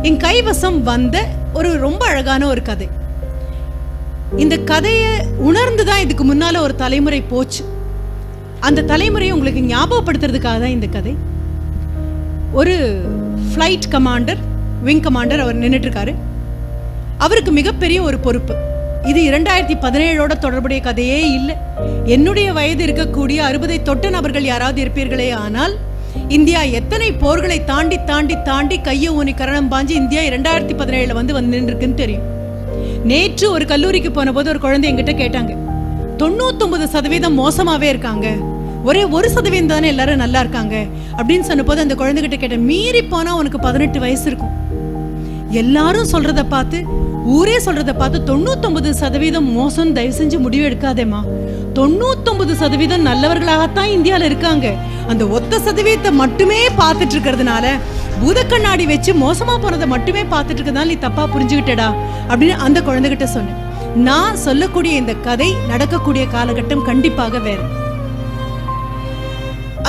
என் கைவசம் வந்த ஒரு ரொம்ப அழகான ஒரு கதை. இந்த கதையை உணர்ந்துதான் இதுக்கு முன்னால ஒரு தலைமுறை போச்சு. அந்த தலைமுறையை உங்களுக்கு ஞாபகப்படுத்துறதுக்காக தான் இந்த கதை. ஒரு ஃப்ளைட் கமாண்டர், விங் கமாண்டர், அவர் நின்றுட்டு இருக்காரு. அவருக்கு மிகப்பெரிய ஒரு பொறுப்பு. இது 2017 தொடர்புடைய கதையே இல்லை. என்னுடைய வயது இருக்கக்கூடிய 60 தொட்ட நபர்கள் யாராவது இருப்பீர்களே ஆனால், இந்தியா எத்தனை போர்களை தாண்டி தாண்டி தாண்டி கையை ஊனி கரணம் பாஞ்சு இந்தியா 2017 வந்து நின்றுருக்குன்னு தெரியும். நேற்று ஒரு கல்லூரிக்கு போன போது ஒரு குழந்தை என்கிட்ட கேட்டாங்க, 99% மோசமாவே இருக்காங்க, ஒரே 1% தானே எல்லாரும் நல்லா இருக்காங்க அப்படின்னு சொன்ன போது அந்த குழந்தைகிட்ட கேட்டேன், மீறி போனா உனக்கு 18 வயசு இருக்கும். எல்லாரும் சொல்றத பார்த்து, ஊரே சொல்றத பார்த்து 99% மோசம் தயவு செஞ்சு முடிவு எடுக்காதேமா. 99% நல்லவர்களாகத்தான் இந்தியாவில் இருக்காங்க. அந்த 1% மட்டுமே பார்த்துட்டு இருக்கிறதுனால, பூதக்கண்ணாடி வச்சு மோசமா போனதை மட்டுமே பார்த்துட்டு இருக்கிறதுனால நீ தப்பா புரிஞ்சுக்கிட்டடா அப்படின்னு அந்த குழந்தைகிட்ட சொன்னேன். நான் சொல்லக்கூடிய இந்த கதை நடக்கக்கூடிய காலகட்டம் கண்டிப்பாக வேற.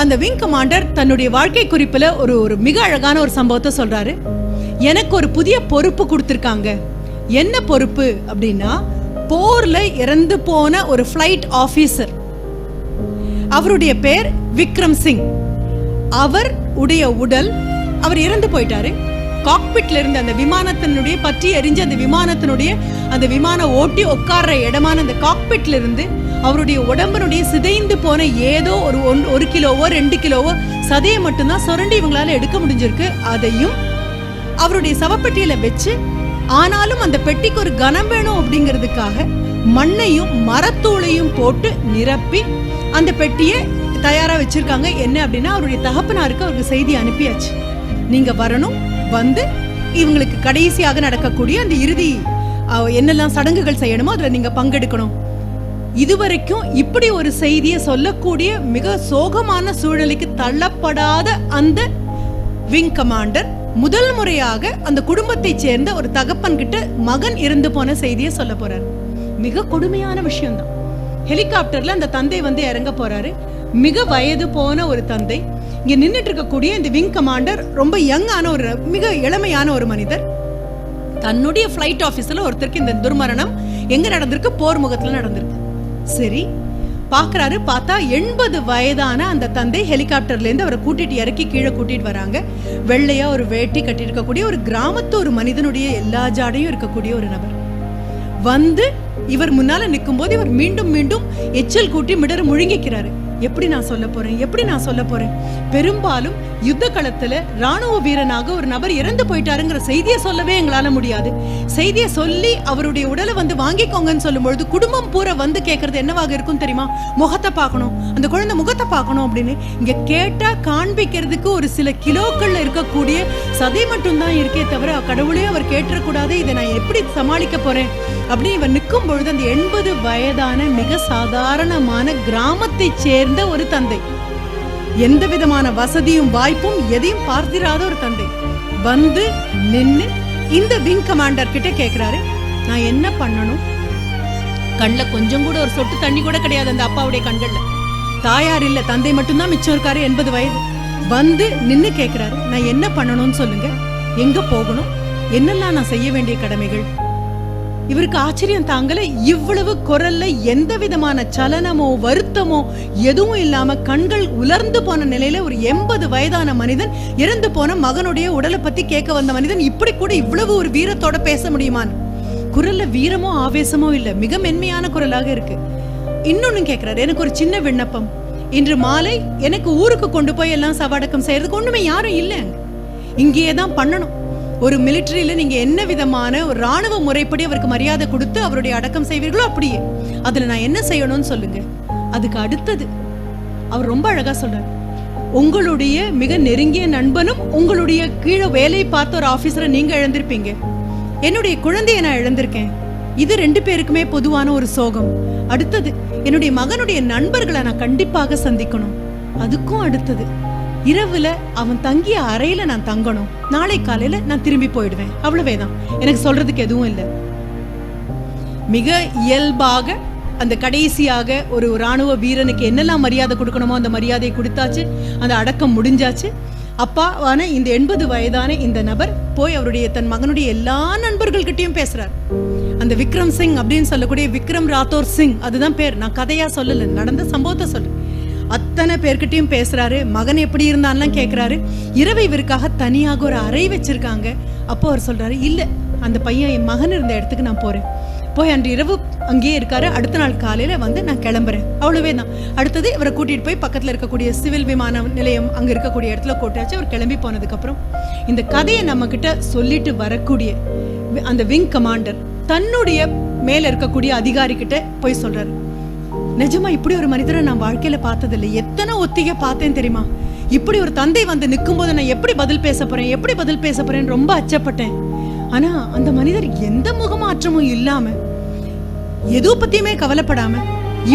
அந்த விங் கமாண்டர் தன்னுடைய வாழ்க்கை குறிப்புல ஒரு மிக அழகான ஒரு சம்பவத்தை சொல்றாரு. எனக்கு ஒரு புதிய பொறுப்பு கொடுத்திருக்காங்க. என்ன பொறுப்பு அப்படின்னா, போர்ல இறந்து போன ஒரு ஃப்ளைட் ஆபீசர், அவருடைய பேர் விக்ரம் சிங். அவர் உடைய உடல், அவர் இறந்து போயிட்டாரு. காக்பிட்ல இருந்து அந்த விமானத்தினுடைய பற்றி எரிஞ்ச அந்த விமானத்தினுடைய அந்த விமான ஓட்டி உட்கார்ற இடமான அந்த காக்பிட்ல இருந்து அவருடைய உடம்புடைய சிதைந்து போன ஏதோ ஒரு கிலோவோ 2 கிலோவோ சதையை மட்டும்தான் சுரண்டி இவங்களால எடுக்க முடிஞ்சிருக்கு. அதையும் அவருடைய சவப்பெட்டியில வச்சு, ஆனாலும் அந்த பெட்டிக்கு ஒரு கனம் வேணும் அப்படிங்கிறதுக்காக மண்ணையும் மரத்தூளையும் போட்டு நிரப்பி அந்த பெட்டியை தயாரா வச்சிருக்காங்க. என்ன அப்படின்னா, அவருடைய தகப்பனாருக்கு அவருக்கு செய்தி அனுப்பியாச்சு, நீங்க வரணும், வந்து இவங்களுக்கு கடைசியாக நடக்கக்கூடிய அந்த இறுதி என்னெல்லாம் சடங்குகள் செய்யணுமோ அதுல நீங்க பங்கெடுக்கணும். இதுவரைக்கும் இப்படி ஒரு செய்தியை சொல்லக்கூடிய மிக சோகமான சூழலுக்கு தள்ளப்படாத அந்த விங் கமாண்டர் முதல் முறையாக அந்த குடும்பத்தை சேர்ந்த ஒரு தகப்பன் கிட்ட மகன் இறந்து போன செய்தியை சொல்ல போறாரு. மிக கொடுமையான விஷயம் தான். ஹெலிகாப்டர்ல அந்த தந்தை வந்து இறங்க போறாரு. மிக வயது போன ஒரு தந்தை. இங்க நின்றுட்டு இருக்கக்கூடிய இந்த விங் கமாண்டர் ரொம்ப யங்கான ஒரு மிக இளமையான ஒரு மனிதர். தன்னுடைய ஃபிளைட் ஆபீஸ்ல ஒருத்தருக்கு இந்த துர்மரணம் எங்க நடந்திருக்கு? போர் முகத்துல நடந்திருக்கு. சரி, பாக்குறாரு. பார்த்தா 80 வயதான அந்த தந்தை ஹெலிகாப்டர்ல இருந்து அவரை கூட்டிட்டு இறக்கி கீழே கூட்டிட்டு வராங்க. வெள்ளையா ஒரு வேட்டி கட்டி இருக்கக்கூடிய ஒரு கிராமத்து ஒரு மனிதனுடைய எல்லா ஜாடையும் இருக்கக்கூடிய ஒரு நபர் வந்து இவர் முன்னால நிற்கும் போது இவர் மீண்டும் மீண்டும் எச்சல் கூட்டி மிடற முழுங்கிக்கிறாரு. எப்படி நான் சொல்ல போறேன், எப்படி நான் சொல்ல போறேன்? பெரும்பாலும் யுத்த களத்துல ராணுவ வீரனாக ஒரு நபர் இறந்து போயிட்டாருங்கிற செய்தியை சொல்லவே எங்களால முடியாது. செய்தியை சொல்லி அவருடைய உடலை வந்து வாங்கிக்கோங்கன்னு சொல்லும் பொழுது குடும்பம் பூரா வந்து கேட்கறது என்னவாக இருக்கும் தெரியுமா? முகத்தை பார்க்கணும், அந்த குழந்தை முகத்தை பார்க்கணும் அப்படின்னு. இங்க கேட்டா காண்பிக்கிறதுக்கு ஒரு சில கிலோக்கள்ல இருக்கக்கூடிய சதை மட்டும்தான் இருக்கே தவிர, கடவுளே அவர் கேட்டுறக்கூடாது, இதை நான் எப்படி சமாளிக்க போறேன் அப்படின்னு இவர் நிற்கும் பொழுது அந்த 80 வயதான மிக சாதாரணமான கிராமத்தை சேர்ந்த ஒரு தந்தை, எந்த விதமான வசதியும் வாய்ப்பும் எதையும் பார்த்திராத ஒரு தந்தை வந்து நின்னு இந்த விங் கமாண்டர் கிட்ட கேக்குறாரு, நான் என்ன பண்ணணும்? கண்ணுல கொஞ்சம் கூட ஒரு சொட்டு தண்ணி கூட கிடையாது அந்த அப்பாவுடைய கண்கள்ல. தாயார் இல்ல, தந்தை மட்டும்தான் மிச்சம் இருக்காரு. 80 வயது வந்து நின்னு கேக்குறாரு, நான் என்ன பண்ணணும்னு சொல்லுங்க, எங்க போகணும், என்னெல்லாம் நான் செய்ய வேண்டிய கடமைகள். இவருக்கு ஆச்சரியம் தாங்கல. இவ்வளவு குரல்ல எந்த விதமான சலனமோ வருத்தமோ எதுவும் இல்லாம கண்கள் உலர்ந்து போன நிலையில ஒரு 80 வயதான மனிதன், இறந்து போன மகனுடைய உடலை பத்தி கேட்க வந்த மனிதன் இப்படி கூட இவ்வளவு ஒரு வீரத்தோட பேச முடியுமான்னு. குரல்ல வீரமோ ஆவேசமோ இல்ல, மிக மென்மையான குரலாக இருக்கு. இன்னொன்னு கேட்கிறாரு, எனக்கு ஒரு சின்ன விண்ணப்பம். இன்று மாலை எனக்கு ஊருக்கு கொண்டு போய் எல்லாம் சவடக்கம் செய்யறதுக்கு ஒண்ணுமே யாரும் இல்லை, இங்கேயே தான் பண்ணணும். ஒரு மிலிட்டரியில நீங்க என்ன விதமான ஒரு ராணுவ முறைப்படி அவருக்கு மரியாதை கொடுத்து அவருடைய அடக்கம் செய்வீர்களோ அப்படியே, அதுல நான் என்ன செய்யணும்னு சொல்லுங்க. அதுக்கு அடுத்தது அவர் ரொம்ப அழகா சொல்றாரு, உங்களுடைய மிக நெருங்கிய நண்பனும் உங்களுடைய கீழே வேலையை பார்த்த ஒரு ஆபீசரை நீங்க இழந்திருப்பீங்க, என்னுடைய குழந்தைய நான் இழந்திருக்கேன், இது 2 பேருக்குமே பொதுவான ஒரு சோகம். அடுத்தது என்னுடைய மகனுடைய நண்பர்களை நான் கண்டிப்பாக சந்திக்கணும். அதுக்கும் அடுத்தது இரவுல அவன் தங்கிய அறையில நான் தங்கணும், நாளை காலையில நான் திரும்பி போயிடுவேன், அவ்வளவேதான், எனக்கு சொல்றதுக்கு எதுவும் இல்லை. மிக இயல்பாக அந்த கடைசியாக ஒரு ராணுவ வீரனுக்கு என்னெல்லாம் மரியாதை கொடுக்கணுமோ அந்த மரியாதையை கொடுத்தாச்சு. அந்த அடக்கம் முடிஞ்சாச்சு. அப்பாவான இந்த 80 வயதான இந்த நபர் போய் அவருடைய தன் மகனுடைய எல்லா நண்பர்கள்கிட்டையும் பேசுறார். அந்த விக்ரம் சிங் அப்படின்னு சொல்லக்கூடிய விக்ரம் ராத்தோர் சிங், அதுதான் பேர், நான் கதையா சொல்லல, நடந்த சம்பவத்தை சொல்றேன். அத்தனை பேர்கிட்டையும் பேசுறாரு. மகன் எப்படி இருந்தான்லாம் கேட்கிறாரு. இரவு இவருக்காக தனியாக ஒரு அறை வச்சிருக்காங்க. அப்போ அவர் சொல்றாரு, இல்ல அந்த பையன் என் மகன் இருந்த இடத்துக்கு நான் போறேன். போய் அன்று இரவு அங்கேயே இருக்காரு. அடுத்த நாள் காலையில வந்து நான் கிளம்புறேன், அவ்வளவே தான். அடுத்தது இவரை கூட்டிட்டு போய் பக்கத்துல இருக்கக்கூடிய சிவில் விமான நிலையம் அங்க இருக்கக்கூடிய இடத்துல கூட்டாச்சு. அவர் கிளம்பி போனதுக்கு அப்புறம் இந்த கதையை நம்ம கிட்ட சொல்லிட்டு வரக்கூடிய அந்த விங் கமாண்டர் தன்னுடைய மேல இருக்கக்கூடிய அதிகாரி கிட்ட போய் சொல்றாரு, நிஜமா இப்படி ஒரு மனிதரை நான் வாழ்க்கையில பார்த்ததில்லை. எத்தனை ஒத்திகை பார்த்தேன் தெரியுமா? இப்படி ஒரு தந்தை வந்து நிற்கும் போது நான் எப்படி பதில் பேச போறேன் ரொம்ப அச்சப்பட்டேன். ஆனா அந்த மனிதர் எந்த முகமாற்றமும் இல்லாம, எதோ பத்தியுமே கவலைப்படாம,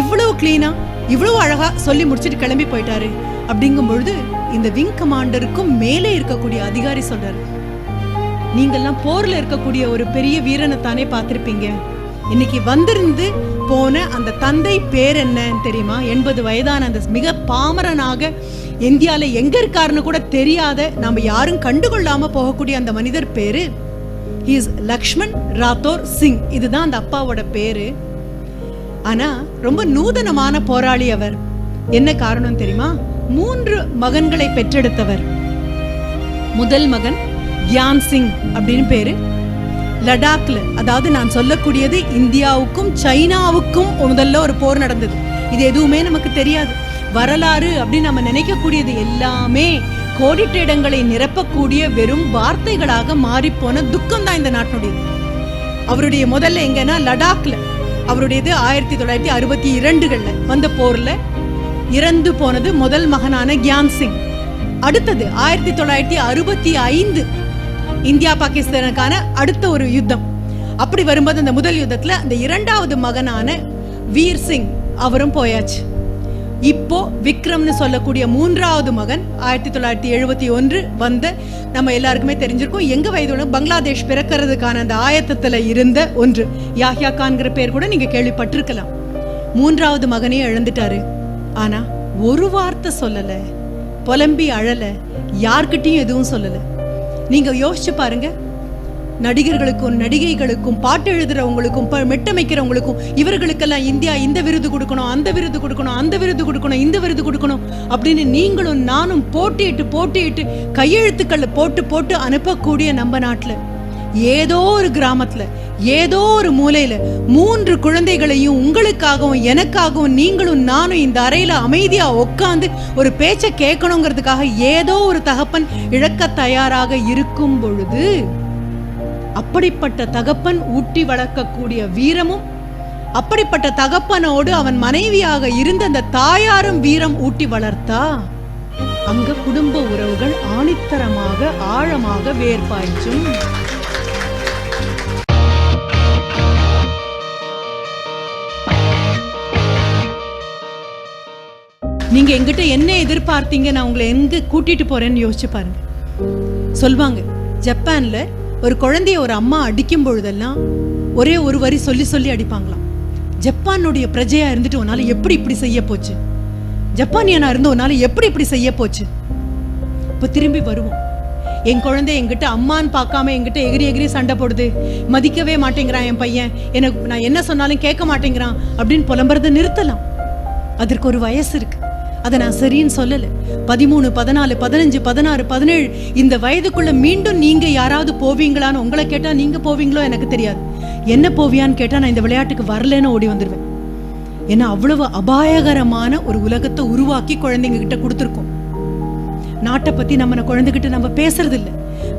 இவ்வளவு கிளீனா இவ்வளவு அழகா சொல்லி முடிச்சுட்டு கிளம்பி போயிட்டாரு. அப்படிங்கும் பொழுது இந்த விங் கமாண்டருக்கும் மேலே இருக்கக்கூடிய அதிகாரி சொல்றாரு, நீங்கெல்லாம் போர்ல இருக்கக்கூடிய ஒரு பெரிய வீரனை தானே பார்த்திருப்பீங்க. இன்னைக்கு வந்திருந்து போன அந்த தந்தை பேர் என்னன்னு தெரியுமா? 80 வயதான அந்த மிக பாமரனாக இந்தியால எங்க இருக்காருன்னு கூட தெரியாத, நாம யாரும் கண்டுகொள்ளாம போகக்கூடிய அந்த மனிதர் பேரு லக்ஷ்மண் ராத்தோர் சிங். இதுதான் அந்த அப்பாவோட பேரு. ஆனா ரொம்ப நூதனமான போராளி அவர். என்ன காரணம் தெரியுமா? 3 மகன்களை பெற்றெடுத்தவர். முதல் மகன் கியான் சிங் அப்படின்னு பேரு. லடாக்ல, அதாவது நான் சொல்லக்கூடியது இந்தியாவுக்கும் சைனாவுக்கும் முதல்ல ஒரு போர் நடந்தது. இது எதுவுமே நமக்கு தெரியாது. வரலாறு அப்படின்னு நம்ம நினைக்கக்கூடியது எல்லாமே கோடிட்ட இடங்களை நிரப்பக்கூடிய வெறும் வார்த்தைகளாக மாறிப்போன துக்கம் தான் இந்த நாட்டினுடைய. அவருடைய முதல்ல எங்கன்னா லடாக்ல, அவருடையது 1962 வந்த போர்ல இறந்து போனது முதல் மகனான கியான் சிங். அடுத்தது 1965 இந்தியா பாகிஸ்தானுக்கான அடுத்த ஒரு யுத்தம். அப்படி வரும்போது அந்த முதல் யுத்தத்துல அந்த 2வது மகனான வீர் சிங் அவரும் போயாச்சு. இப்போ விக்ரம்னு சொல்லக்கூடிய 3வது மகன் 1971 வந்த, நம்ம எல்லாருக்குமே தெரிஞ்சிருக்கும், எங்க வயதோட பங்களாதேஷ் பிறக்கிறதுக்கான அந்த ஆயத்தத்துல இருந்த ஒன்று. யாஹ்யா கான்கிற பேர் கூட நீங்க கேள்விப்பட்டிருக்கலாம். 3வது மகனையும் இழந்துட்டாரு. ஆனா ஒரு வார்த்தை சொல்லல, புலம்பி அழல, யார்கிட்டையும் எதுவும் சொல்லல. நீங்க யோசிச்சு பாருங்க, நடிகர்களுக்கும் நடிகைகளுக்கும் பாட்டு எழுதுறவங்களுக்கும் மெட்டமைக்கிறவங்களுக்கும் இவர்களுக்கெல்லாம் இந்தியா இந்த விருது கொடுக்கணும், அந்த விருது கொடுக்கணும், அந்த விருது கொடுக்கணும், இந்த விருது கொடுக்கணும் அப்படின்னு நீங்களும் நானும் போட்டியிட்டு கையெழுத்துக்கள் போட்டு அனுப்பக்கூடிய நம்ம நாட்டுல ஏதோ ஒரு கிராமத்துல ஏதோ ஒரு மூலையில 3 குழந்தைகளையும் உங்களுக்காகவும் எனக்காகவும் நீங்களும் நானும் இந்த அறையில அமைதியா உட்கார்ந்து ஒரு பேச்சை கேட்கணுங்கிறதுக்காக ஏதோ ஒரு தகப்பன் இழக்க தயாராக இருக்கும் பொழுது, அப்படிப்பட்ட தகப்பன் ஊட்டி வளர்க்கக்கூடிய வீரமும், அப்படிப்பட்ட தகப்பனோடு அவன் மனைவியாக இருந்த அந்த தாயாரும் வீரம் ஊட்டி வளர்த்தா, அங்க குடும்ப உறவுகள் ஆணித்தரமாக ஆழமாக வேர்பாய்ச்சும். நீங்க எங்கிட்ட என்ன எதிர்பார்த்தீங்க, நான் உங்களை எங்க கூட்டிட்டு போறேன்னு யோசிச்சு பாருங்க. சொல்வாங்க, ஜப்பான்ல ஒரு குழந்தைய ஒரு அம்மா அடிக்கும் பொழுதெல்லாம் ஒரே ஒரு வரி சொல்லி அடிப்பாங்களாம். ஜப்பானுடைய பிரஜையா இருந்துட்டு உன்னால எப்படி இப்படி செய்ய போச்சு, ஜப்பானியனா இருந்து உன்னால எப்படி இப்படி செய்ய போச்சு. இப்ப திரும்பி வருவோம். என் குழந்தை என்கிட்ட அம்மான்னு பார்க்காம என்கிட்ட எகிரி சண்டை போடுது, மதிக்கவே மாட்டேங்கிறான் என் பையன், எனக்கு நான் என்ன சொன்னாலும் கேட்க மாட்டேங்கிறான் அப்படின்னு புலம்புறதை நிறுத்தலாம். அதற்கு ஒரு வயசு இருக்கு, அதை நான் சரின்னு சொல்லல. 13, 14, 15, 16, 17 இந்த வயதுக்குள்ள மீண்டும் நீங்க யாராவது போவீங்களான்னு உங்களை கேட்டா நீங்க போவீங்களோ எனக்கு தெரியாது. என்ன போவியான்னு கேட்டா நான் இந்த விளையாட்டுக்கு வரலன்னு ஓடி வந்துருவேன். ஏன்னா அவ்வளவு அபாயகரமான ஒரு உலகத்தை உருவாக்கி குழந்தைங்க கிட்ட கொடுத்துருக்கோம். நாட்டை பத்தி நம்ம குழந்தைகிட்ட நம்ம பேசுறது இல்லை,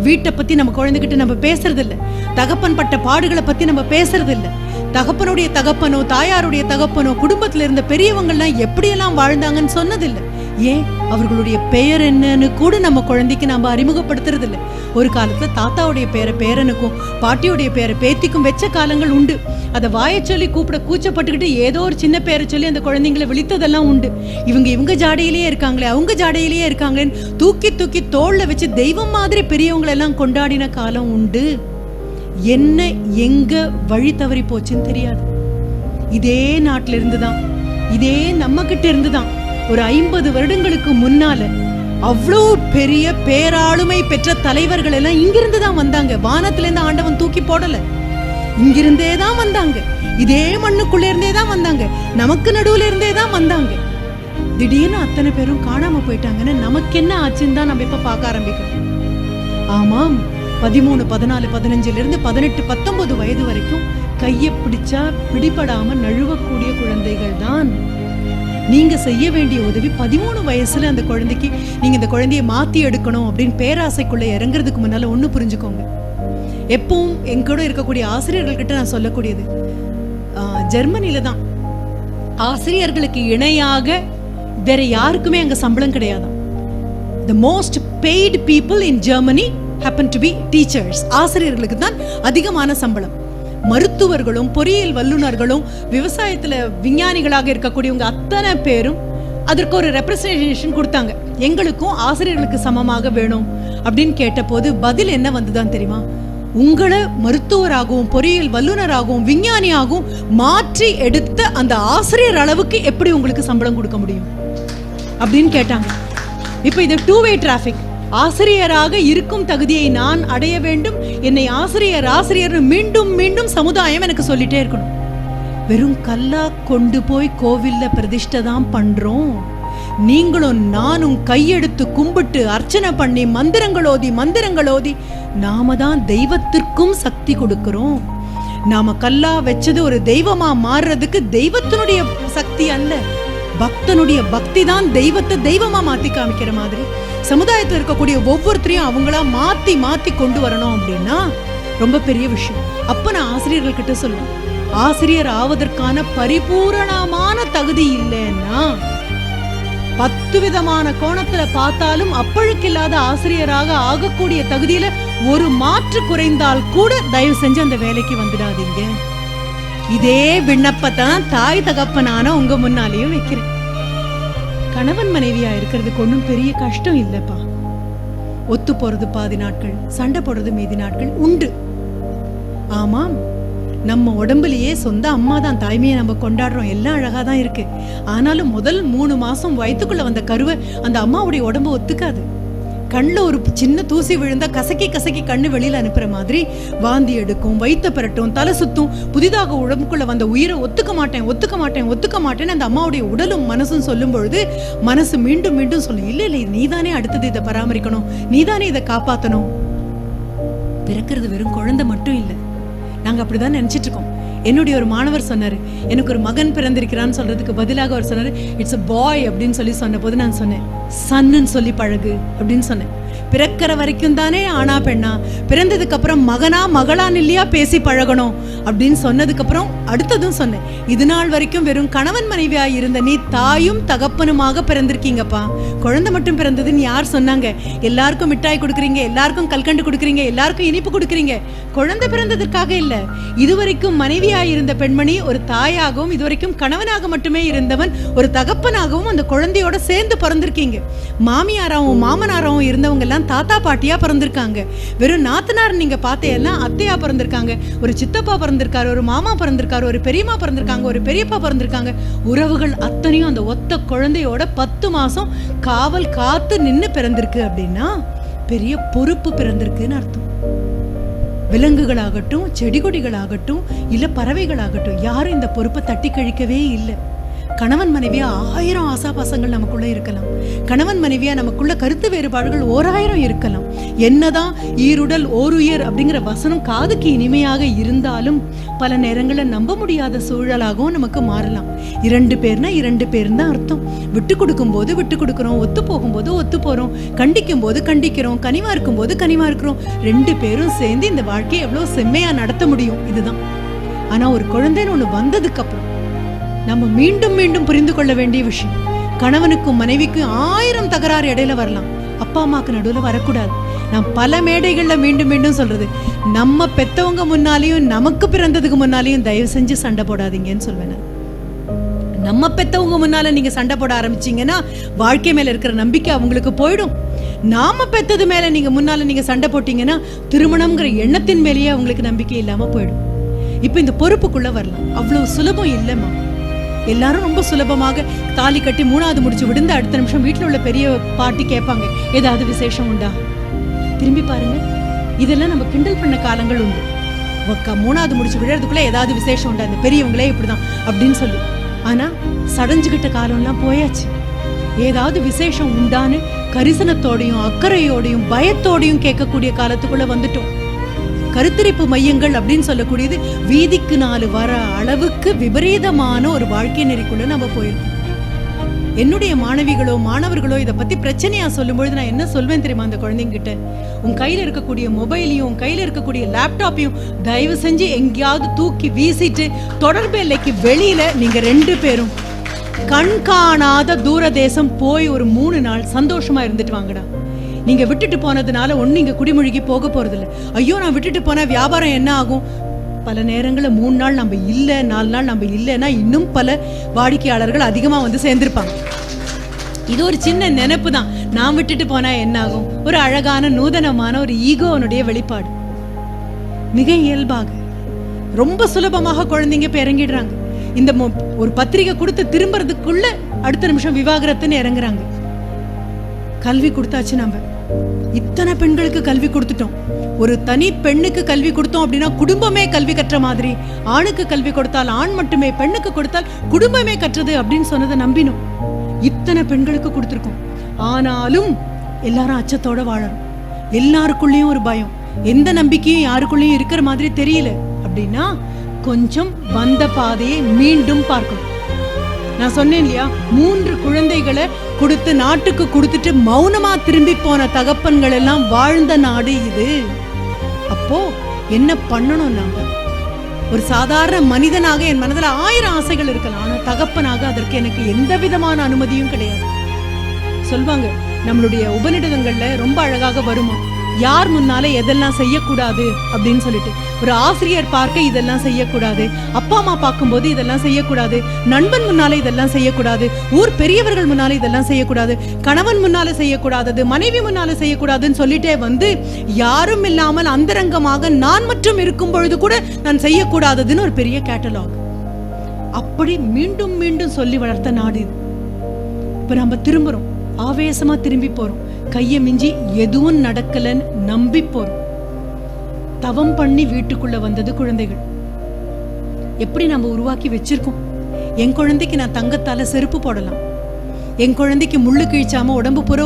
வீட்டை பத்தி நம்ம குழந்தைகிட்ட நம்ம பேசுறது இல்லை, தகப்பன் பட்ட பாடுகளை பத்தி நம்ம பேசுறது இல்லை. தகப்பனுடைய தகப்பனோ தாயாருடைய தகப்பனோ குடும்பத்துல இருந்த பெரியவங்கள்லாம் எப்படியெல்லாம் வாழ்ந்தாங்கன்னு சொன்னதில்லை. ஏன் அவர்களுடைய பெயர் என்னன்னு கூட நம்ம குழந்தைக்கு நம்ம அறிமுகப்படுத்துறது இல்லை. ஒரு காலத்துல தாத்தாவுடைய பேரை பேரனுக்கும் பாட்டியுடைய பேரை பேத்திக்கும் வச்ச காலங்கள் உண்டு. அதை வாயை சொல்லி கூப்பிட கூச்சப்பட்டுக்கிட்டு ஏதோ ஒரு சின்ன பேரை சொல்லி அந்த குழந்தைங்களை விழித்ததெல்லாம் உண்டு. இவங்க ஜாடையிலேயே இருக்காங்களே, அவங்க ஜாடையிலேயே இருக்காங்களேன்னு தூக்கி தோல்ல வச்சு தெய்வம் மாதிரி பெரியவங்களை எல்லாம் கொண்டாடின காலம் உண்டு. என்ன எங்க வழி தவறி போச்சுன்னு தெரியாது. இதே நாட்டில இருந்துதான், இதே நம்ம கிட்ட இருந்துதான் ஒரு 50 வருடங்களுக்கு முன்னால அவ்வளோ பெரிய பேராளுமை பெற்ற தலைவர்கள் எல்லாம் இங்கிருந்து தான் வந்தாங்க. வானத்துல இருந்து ஆண்டவன் தூக்கி போடல, இங்கிருந்தே தான் வந்தாங்க. இதே மண்ணுக்குள்ள இருந்தே தான் வந்தாங்க. நமக்கு நடுவுல இருந்தே தான் வந்தாங்க. திடீர்னு அத்தனை பேரும் காணாம போயிட்டாங்கன்னு நமக்கு என்ன ஆச்சுன்னு தான் நம்ம இப்ப பார்க்க ஆரம்பிக்கணும். ஆமாம், 13, 14, 15 18, 19 வயது வரைக்கும் கையை பிடிச்சா பிடிபடாம நழுவக்கூடிய குழந்தைகள் தான். நீங்க செய்ய வேண்டிய உதவி 13 வயசுல அந்த குழந்தைக்கு நீங்க இந்த குழந்தைய மாத்தி எடுக்கணும் அப்படின்னு பேராசைக்குள்ள இறங்குறதுக்கு முன்னால ஒண்ணு புரிஞ்சுக்கோங்க. எப்பவும் என் கூட இருக்கக்கூடிய ஆசிரியர்கள் கிட்ட நான் சொல்லக்கூடியது, ஜெர்மனில தான் ஆசிரியர்களுக்கு இணையாக வேற யாருக்குமே அங்க சம்பளம் கிடையாதான். The most paid people in Germany happen to be teachers. ஆசிரியர்களுக்கு தான் அதிகமான சம்பளம். மருத்துவர்களும் பொறியியல் வல்லுநர்களும் விவசாயத்துல விஞ்ஞானிகளாக இருக்கக்கூடியவங்க அத்தனை பேரும் அதற்கு ஒரு ரெப்ரசன்டேஷன் கொடுத்தாங்க. எங்களுக்கும் ஆசிரியர்களுக்கு சமமாக வேணும் அப்படின்னு கேட்டபோது பதில் என்ன வந்துதான் தெரியுமா? உங்களை மருத்துவராகவும் பொறியியல் வல்லுநராகவும் விஞ்ஞானியாகவும் மாற்றி எடுத்த அந்த ஆசிரியர் அளவுக்கு எப்படி உங்களுக்கு சம்பளம் கொடுக்க முடியும் அப்படின்னு கேட்டாங்க. இப்ப இது 2-way டிராபிக். ஆசிரியராக இருக்கும் தகுதியை நான் அடைய வேண்டும், என்னை ஆசிரியர் மீண்டும் மீண்டும் சமுதாயம் எனக்கு சொல்லிட்டே இருக்கணும். வெறும் கல்லா கொண்டு போய் கோவில்ல பிரதிஷ்டை தான் பண்றோம். நீங்களும் நானும் கையெடுத்து கும்பிட்டு அர்ச்சனை பண்ணி மந்திரங்கள் ஓதி நாம தான் தெய்வத்திற்கும் சக்தி கொடுக்கிறோம். நாம கல்லா வச்சது ஒரு தெய்வமா மாறுறதுக்கு தெய்வத்தினுடைய சக்தி அல்ல, பக்தனுடைய பக்தி தான் தெய்வத்தை தெய்வமா மாத்தி காமிக்கிற மாதிரி சமுதாயத்தில் இருக்கக்கூடிய ஒவ்வொருத்தரையும் அவங்களா மாத்தி கொண்டு வரணும் அப்படின்னா ரொம்ப பெரிய விஷயம். அப்ப நான் ஆசிரியர்கள் கிட்ட சொல்லுவேன், ஆசிரியர் ஆவதற்கான பரிபூரணமான தகுதி இல்லைன்னா 10 விதமான கோணத்துல பார்த்தாலும் அப்பழுக்கில்லாத ஆசிரியராக ஆகக்கூடிய தகுதியில ஒரு மாற்று குறைந்தால் கூட தயவு செஞ்சு அந்த வேலைக்கு வந்துடாதீங்க. இதே விண்ணப்பத்தை தாய் தகப்பனான உங்க முன்னாலேயும் வைக்கிறேன். கணவன் மனைவியா இருக்கிறதுக்கு ஒன்றும் பெரிய கஷ்டம் இல்லப்பா. ஒத்து போறது பாதி நாட்கள், சண்டை போடுறது மீதி நாட்கள் உண்டு. ஆமாம், நம்ம உடம்புலயே சொந்த அம்மா தான், தாய்மையை நம்ம கொண்டாடுறோம், எல்லாம் அழகா தான் இருக்கு. ஆனாலும் முதல் 3 மாசம் வயிற்றுக்குள்ள வந்த கருவை அந்த அம்மாவுடைய உடம்பு ஒத்துக்காது. கண்ணில் ஒரு சின்ன தூசி விழுந்தா கசக்கி கண்ணு வெளியில அனுப்புற மாதிரி வாந்தி எடுக்கும், வயிற்ற பெரட்டும், தலை சுத்தும். புதிதாக உடம்புக்குள்ள வந்த உயிரை ஒத்துக்க மாட்டேன் அந்த அம்மாவுடைய உடலும் மனசும் சொல்லும் பொழுது மனசு மீண்டும் சொல்லும், இல்ல நீதானே அடுத்தது இதை பராமரிக்கணும், நீதானே இதை காப்பாத்தணும். பிறக்கிறது வெறும் குழந்தை மட்டும் இல்லை, நாங்க அப்படிதான் நினைச்சிட்டு இருக்கோம். என்னுடைய ஒரு மாணவர் சொன்னாரு, எனக்கு ஒரு மகன் பிறந்திருக்கிறான்னு சொல்றதுக்கு பதிலாக அவர் சொன்னாரு இட்ஸ் a boy அப்படின்னு சொல்லி சொன்ன போது நான் சொன்னேன், சன்னு சொல்லி பழகு அப்படின்னு சொன்னேன். பிறக்கிற வரைக்கும் தானே ஆனா பெண்ணா, பிறந்ததுக்கு அப்புறம் மகனா மகளான் இல்லையா பேசி பழகணும் அப்படின்னு சொன்னதுக்கு அப்புறம் அடுத்ததும் சொன்னேன், இது நாள் வரைக்கும் வெறும் கணவன் மனைவியா இருந்த நீ தாயும் தகப்பனுமாக பிறந்திருக்கீங்கப்பா. குழந்தை மட்டும் பிறந்ததுன்னு யார் சொன்னாங்க? எல்லாருக்கும் மிட்டாய் கொடுக்குறீங்க, எல்லாருக்கும் கல்கண்டு கொடுக்குறீங்க, எல்லாருக்கும் இனிப்பு கொடுக்குறீங்க. குழந்தை பிறந்ததற்காக இல்ல. இதுவரைக்கும் மனைவியா இருந்த பெண்மணி ஒரு தாயாகவும், இதுவரைக்கும் கணவனாக மட்டுமே இருந்தவன் ஒரு தகப்பனாகவும் அந்த குழந்தையோட சேர்ந்து பிறந்திருக்கீங்க. மாமியாராவும் மாமனாராவும் இருந்தவங்க எல்லாம் தாத்தா பாட்டியா பிறந்திருக்காங்க. வெறும் நாத்தனார் நீங்க பார்த்தேல்லாம் அத்தையா பிறந்திருக்காங்க, ஒரு சித்தப்பா பிறந்திருக்காரு, ஒரு மாமா பிறந்திருக்காரு, ஒரு பெரியம்மா பிறந்திருக்காங்க, ஒரு பெரியப்பா பிறந்திருக்காங்க. உறவுகள் அத்தனையும் அந்த ஒத்த குழந்தையோட 10 மாசம் காவல் காத்து நின்னு பிறந்திருக்கு அப்படின்னா பெரிய பொறுப்பு பிறந்திருக்குன்னு அர்த்தம். விலங்குகளாகட்டும், செடி கொடிகளாகட்டும், இல்ல பறவைகளாகட்டும், யாரும் இந்த பொறுப்பை தட்டி கழிக்கவே இல்லை. கணவன் மனைவியா 1000 ஆசாபாசங்கள் நமக்குள்ள இருக்கலாம், கணவன் மனைவியா நமக்குள்ள கருத்து வேறுபாடுகள் 1000 இருக்கலாம். என்னதான் ஈருடல் ஓருயிர் அப்படிங்கிற வசனம் காதுக்கு இனிமையாக இருந்தாலும் பல நேரங்களில் நம்ப முடியாத சூழலாகவும் நமக்கு மாறலாம். 2 பேர்னா 2 பேர் தான் அர்த்தம். விட்டு கொடுக்கும் போது விட்டு கொடுக்கிறோம், ஒத்து போகும்போது ஒத்து போறோம், கண்டிக்கும் போது கண்டிக்கிறோம், கனிவா இருக்கும் போது கனிவா இருக்கிறோம். 2 பேரும் சேர்ந்து இந்த வாழ்க்கையை எவ்வளவு செம்மையா நடத்த முடியும், இதுதான். ஆனா ஒரு குழந்தைன்னு ஒண்ணு வந்ததுக்கு அப்புறம் நம்ம மீண்டும் புரிந்து கொள்ள வேண்டிய விஷயம், கணவனுக்கும் மனைவிக்கும் 1000 தகராறு இடையில வரலாம், அப்பா அம்மாக்கு நடுவில் வரக்கூடாது. நான் பல மேடைகள்ல மீண்டும் சொல்றது, நம்ம பெத்தவங்க முன்னாலேயும் நமக்கு பிறந்ததுக்கு முன்னாலேயும் தயவு செஞ்சு சண்டை போடாதீங்கன்னு சொல்வேன். நம்ம பெத்தவங்க முன்னால நீங்க சண்டை போட ஆரம்பிச்சீங்கன்னா வாழ்க்கை மேல இருக்கிற நம்பிக்கை அவங்களுக்கு போயிடும். நாம பெத்தது மேல நீங்க சண்டை போட்டீங்கன்னா திருமணம்ங்கிற எண்ணத்தின் மேலேயே அவங்களுக்கு நம்பிக்கை இல்லாம போயிடும். இப்ப இந்த பொறுப்புக்குள்ள வரலாம், அவ்வளவு சுலபம் இல்லைம்மா. எல்லாரும் ரொம்ப சுலபமாக தாலி கட்டி 3வது முடிச்சு விடுந்த அடுத்த நிமிஷம் வீட்டில் உள்ள பெரிய பாட்டி கேட்பாங்க, ஏதாவது விசேஷம் உண்டா? திரும்பி பாருங்க, இதெல்லாம் நம்ம கிண்டல் பண்ண காலங்கள் உண்டு. 3வது முடிச்சு விடுறதுக்குள்ள ஏதாவது விசேஷம் உண்டா, அந்த பெரியவங்களே இப்படிதான் அப்படின்னு சொல்லி. ஆனா சடைஞ்சுகிட்ட காலம்லாம் போயாச்சு. ஏதாவது விசேஷம் உண்டான்னு கரிசனத்தோடையும் அக்கறையோடையும் பயத்தோடையும் கேட்கக்கூடிய காலத்துக்குள்ள வந்துட்டோம். கருத்தரிப்பு மையங்கள் அப்படின்னு சொல்லக்கூடியது வீதிக்கு 4 வர அளவுக்கு விபரீதமான ஒரு வாழ்க்கை நெறிக்குள்ள நம்ம போயிருக்கோம். என்னுடைய மாணவிகளோ மாணவர்களோ இதை பத்தி பிரச்சனையா சொல்லும்பொழுது நான் என்ன சொல்வேன் தெரியுமா? அந்த குழந்தைங்கிட்ட, உன் கையில இருக்கக்கூடிய மொபைலையும் உன் கையில இருக்கக்கூடிய லேப்டாப்பையும் தயவு செஞ்சு எங்கேயாவது தூக்கி வீசிட்டு தொடர்பு எல்லைக்கு வெளியில நீங்க 2 பேரும் கண் காணாத தூரதேசம் போய் ஒரு 3 நாள் சந்தோஷமா இருந்துட்டு வாங்கடா. நீங்க விட்டுட்டு போனதுனால ஒண்ணு இங்க குடிமொழிக்கு போக போறது இல்லை. ஐயோ நான் விட்டுட்டு போன வியாபாரம் என்ன ஆகும்? பல நேரங்களில் 3 நாள் நம்ம இல்லை, 4 நாள் நம்ம இல்லைன்னா இன்னும் பல வாடிக்கையாளர்கள் அதிகமா வந்து சேர்ந்திருப்பாங்க. இது ஒரு சின்ன நினைப்பு தான். நான் விட்டுட்டு போனா என்ன ஆகும்? ஒரு அழகான நூதனமான ஒரு ஈகோனுடைய வெளிப்பாடு. மிக இயல்பாக ரொம்ப சுலபமாக குழந்தைங்க இப்ப இறங்கிடுறாங்க. இந்த ஒரு பத்திரிகை கொடுத்து திரும்புறதுக்குள்ள அடுத்த நிமிஷம் விவாகரத்துன்னு இறங்குறாங்க. கல்வி கொடுத்தாச்சு, நம்ம இத்தனை பெண்களுக்கு கல்வி கொடுத்துட்டோம். ஒரு தனி பெண்ணுக்கு கல்வி கொடுத்தோம் அப்படின்னா குடும்பமே கல்வி கற்ற மாதிரி, ஆணுக்கு கல்வி கொடுத்தால் ஆண் மட்டுமே, பெண்ணுக்கு கொடுத்தால் குடும்பமே கற்றது அப்படின்னு சொன்னதை நம்பினோம். இத்தனை பெண்களுக்கு கொடுத்துருக்கோம். ஆனாலும் எல்லாரும் அச்சத்தோட வாழறோம். எல்லாருக்குள்ளேயும் ஒரு பயம், எந்த நம்பிக்கையும் யாருக்குள்ளேயும் இருக்கிற மாதிரி தெரியல அப்படின்னா கொஞ்சம் வந்த பாதையை மீண்டும் பார்க்கணும். நான் சொன்னேன் இல்லையா, 3 குழந்தைகளை கொடுத்து நாட்டுக்கு கொடுத்துட்டு மௌனமா திரும்பி போன தகப்பன்கள் எல்லாம் வாழ்ந்த நாடு இது. அப்போ என்ன பண்ணணும்? நாங்க ஒரு சாதாரண மனிதனாக என் மனதில் 1000 ஆசைகள் இருக்கலாம். ஆனா தகப்பனாக அதற்கு எனக்கு எந்த விதமான அனுமதியும் கிடையாது. சொல்வாங்க நம்மளுடைய உபநிடதங்கள்ல ரொம்ப அழகாக வருமா, யார் முன்னால எதெல்லாம் செய்யக்கூடாது அப்படின்னு சொல்லிட்டு. ஒரு ஆசிரியர் பார்க்க இதெல்லாம் செய்யக்கூடாது, அப்பா அம்மா பார்க்கும்போது இதெல்லாம் செய்யக்கூடாது, நண்பன் முன்னால இதெல்லாம் செய்யக்கூடாது, ஊர் பெரியவர்கள் முன்னால இதெல்லாம் செய்யக்கூடாது, கணவன் முன்னால செய்யக்கூடாதது, மனைவி முன்னால செய்யக்கூடாதுன்னு சொல்லிட்டே வந்து யாரும் இல்லாமல் அந்தரங்கமாக நான் மட்டும் இருக்கும் பொழுது கூட நான் செய்யக்கூடாததுன்னு ஒரு பெரிய கேட்டலாக். அப்படி மீண்டும் மீண்டும் சொல்லி வளர்த்த நாடு இது. இப்ப நம்ம திரும்புறோம், ஆவேசமா திரும்பி போறோம், கைய மிஞ்சி எதுவும் நடக்கலன்னு நம்பி போறோம். தவம் பண்ணி வீட்டுக்குள்ள வந்தது குழந்தைகள். எப்படி நம்ம உருவாக்கி வச்சிருக்கோம்? என் குழந்தைக்கு நான் தங்கத்தால செருப்பு போடலாம், என் குழந்தைக்கு முள்ளு கிழிச்சாம உடம்பு பூரா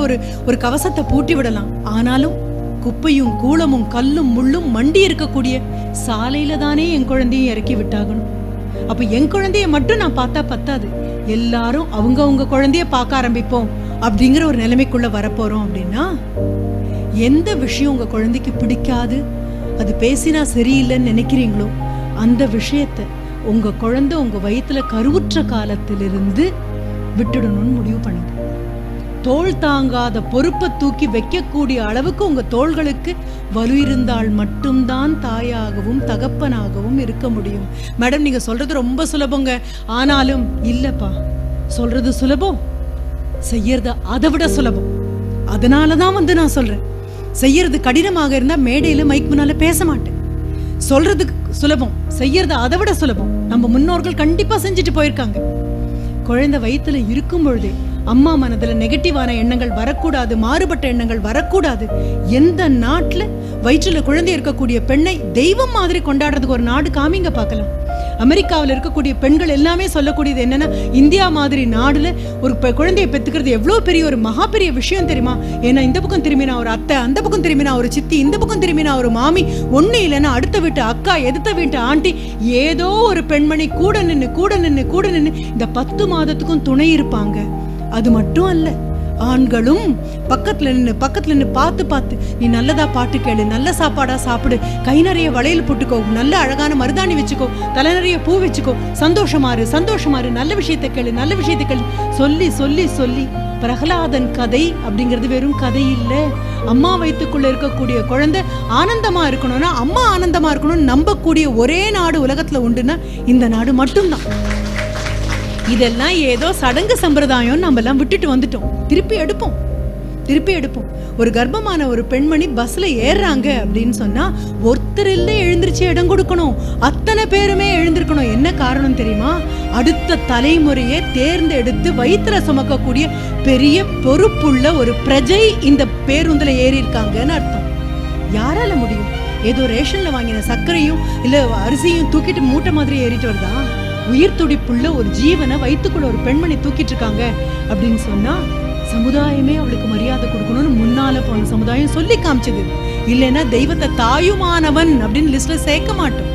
ஒரு கவசத்தை பூட்டி விடலாம். ஆனாலும் குப்பையும் கூளமும் கல்லும் முள்ளும் மண்டி இருக்கக்கூடிய சாலையில தானே என் குழந்தையும் இறக்கி விட்டாகணும். அப்ப என் குழந்தைய மட்டும் நான் பார்த்தா பத்தாது, எல்லாரும் அவங்க குழந்தைய பார்க்க ஆரம்பிப்போம் அப்படிங்கிற ஒரு நிலைமைக்குள்ள வரப்போறோம். அப்படின்னா எந்த விஷயம் உங்க குழந்தைக்கு பிடிக்காது, அது பேசினா சரியில்லைன்னு நினைக்கிறீங்களோ அந்த விஷயத்த உங்க குழந்தை உங்க வயிற்றுல கருவுற்ற காலத்திலிருந்து விட்டுடணும்னு முடிவு பண்ணுங்க. தோள் தாங்காத பொறுப்பை தூக்கி வைக்கக்கூடிய அளவுக்கு உங்க தோள்களுக்கு வலு இருந்தால் மட்டும்தான் தாயாகவும் தகப்பனாகவும் இருக்க முடியும். மேடம் நீங்க சொல்றது ரொம்ப சுலபங்க, ஆனாலும் இல்லப்பா, சொல்றது சுலபம், செய்யறது அதை விட சுலபம். அதனாலதான் நான் சொல்றேன், செய்யறது கடினமாக இருந்தா மேடையில மைக் முன்னால பேச மாட்டேன். சொல்றதுக்கு சுலபம், செய்யறது அதை விட சுலபம். நம்ம முன்னோர்கள் கண்டிப்பா செஞ்சுட்டு போயிருக்காங்க. குழந்தை வயிற்றுல இருக்கும் பொழுதே அம்மா மனதுல நெகட்டிவான எண்ணங்கள் வரக்கூடாது, மாறுபட்ட எண்ணங்கள் வரக்கூடாது. எந்த நாட்டுல வயிற்றுல குழந்தை இருக்கக்கூடிய பெண்ணை தெய்வம் மாதிரி கொண்டாடுறதுக்கு ஒரு நாடு காமிங்க பார்க்கலாம். அமெரிக்காவில் இருக்கக்கூடிய பெண்கள் எல்லாமே சொல்லக்கூடியது என்னன்னா, இந்தியா மாதிரி நாடுல ஒரு குழந்தையை பெத்துக்கிறது எவ்வளவு பெரிய ஒரு மகா பெரிய விஷயம் தெரியுமா? ஏன்னா இந்த பக்கம் திரும்பினா ஒரு அத்தை, அந்த பக்கம் திரும்பினா ஒரு சித்தி, இந்த பக்கம் திரும்பினா ஒரு மாமி, ஒண்ணு இல்லைன்னா அடுத்த வீட்டு அக்கா, எதிர்த்த வீட்டு ஆண்டி, ஏதோ ஒரு பெண்மணி கூட நின்று இந்த 10 மாதத்துக்கும் துணை இருப்பாங்க. அது மட்டும் அல்ல, ஆண்களும் பக்கத்துல நின்று பார்த்து நீ நல்லதா பாட்டு கேளு, நல்ல சாப்பாடா சாப்பிடு, கை நிறைய வளையல் போட்டுக்கோ, நல்ல அழகான மருதாணி வச்சுக்கோ, தலை நிறைய பூ வச்சுக்கோ, சந்தோஷமாறு, நல்ல விஷயத்தை கேளு சொல்லி சொல்லி சொல்லி பிரகலாதன் கதை அப்படிங்கிறது வெறும் கதை இல்ல. அம்மா வயிற்றுக்குள்ள இருக்கக்கூடிய குழந்தை ஆனந்தமா இருக்கணும்னா, அம்மா ஆனந்தமா இருக்கணும்னு நம்பக்கூடிய ஒரே நாடு உலகத்துல உண்டுன்னா இந்த நாடு மட்டும்தான். இதெல்லாம் ஏதோ சடங்கு சம்பிரதாயம் நம்ம எல்லாம் விட்டுட்டு வந்துட்டோம். திருப்பி எடுப்போம். திருப்பி எடுப்போம். ஒரு கர்ப்பமான ஒரு பெண்மணி பஸ்ல ஏறுறாங்க அப்படின்னு சொன்னா ஒருத்தர் இல்ல எழுந்திருச்சு இடம் கொடுக்கணும், அத்தனை பேருமே எழுந்திருக்கணும். என்ன காரணம் தெரியுமா? அடுத்த தலைமுறையை தேர்ந்தெடுத்து வயிற்றுல சுமக்கக்கூடிய பெரிய பொறுப்புள்ள ஒரு பிரஜை இந்த பேருந்துல ஏறி இருக்காங்கன்னு அர்த்தம். யாரால முடியும்? ஏதோ ரேஷன்ல வாங்கின சர்க்கரையும் இல்ல அரிசியும் தூக்கிட்டு மூட்டை மாதிரி ஏறிட்டு வருதா? உயிர் துடிப்புள்ள ஒரு ஜீவனை வயிற்றுக்குள்ள ஒரு பெண்மணி தூக்கிட்டு இருக்காங்க அப்படின்னு சொன்னா சமுதாயமே அவளுக்கு மரியாதை கொடுக்கணும்னு முன்னால போன சமுதாயம் சொல்லி காமிச்சது. இல்லைன்னா தெய்வத்தை தாயுமானவன் அப்படின்னு லிஸ்ட்ல சேர்க்க மாட்டோம்.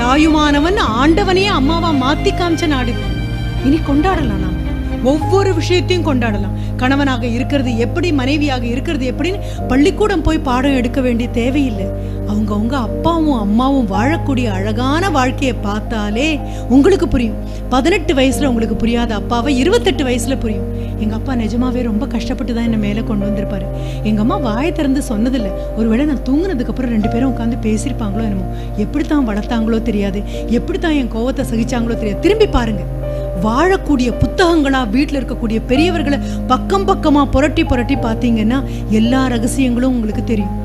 தாயுமானவன் ஆண்டவனையே அம்மாவா மாத்தி காமிச்ச நாடு. இனி கொண்டாடலாம், நாம ஒவ்வொரு விஷயத்தையும் கொண்டாடலாம். கணவனாக இருக்கிறது எப்படி, மனைவியாக இருக்கிறது எப்படின்னு பள்ளிக்கூடம் போய் பாடம் எடுக்க வேண்டிய தேவையில்லை. அவங்கவுங்க அப்பாவும் அம்மாவும் வாழக்கூடிய அழகான வாழ்க்கையை பார்த்தாலே உங்களுக்கு புரியும். 18 வயசுல உங்களுக்கு புரியாத அப்பாவை 28 வயசுல புரியும். எங்க அப்பா நிஜமாவே ரொம்ப கஷ்டப்பட்டு தான் என்ன மேல கொண்டு வந்திருப்பாரு. எங்க அம்மா வாயை திறந்து சொன்னதில்லை. ஒருவேளை நான் தூங்குனதுக்கு அப்புறம் 2 பேரும் உட்காந்து பேசியிருப்பாங்களோ என்னமோ. எப்படித்தான் வளர்த்தாங்களோ தெரியாது, எப்படித்தான் என் கோவத்தை சகிச்சாங்களோ தெரியாது. திரும்பி பாருங்க, வாழக்கூடிய புத்தகங்களா வீட்டில் இருக்கக்கூடிய பெரியவர்களை பக்கம் பக்கமா புரட்டி புரட்டி பார்த்தீங்கன்னா எல்லா ரகசியங்களும் உங்களுக்கு தெரியும்.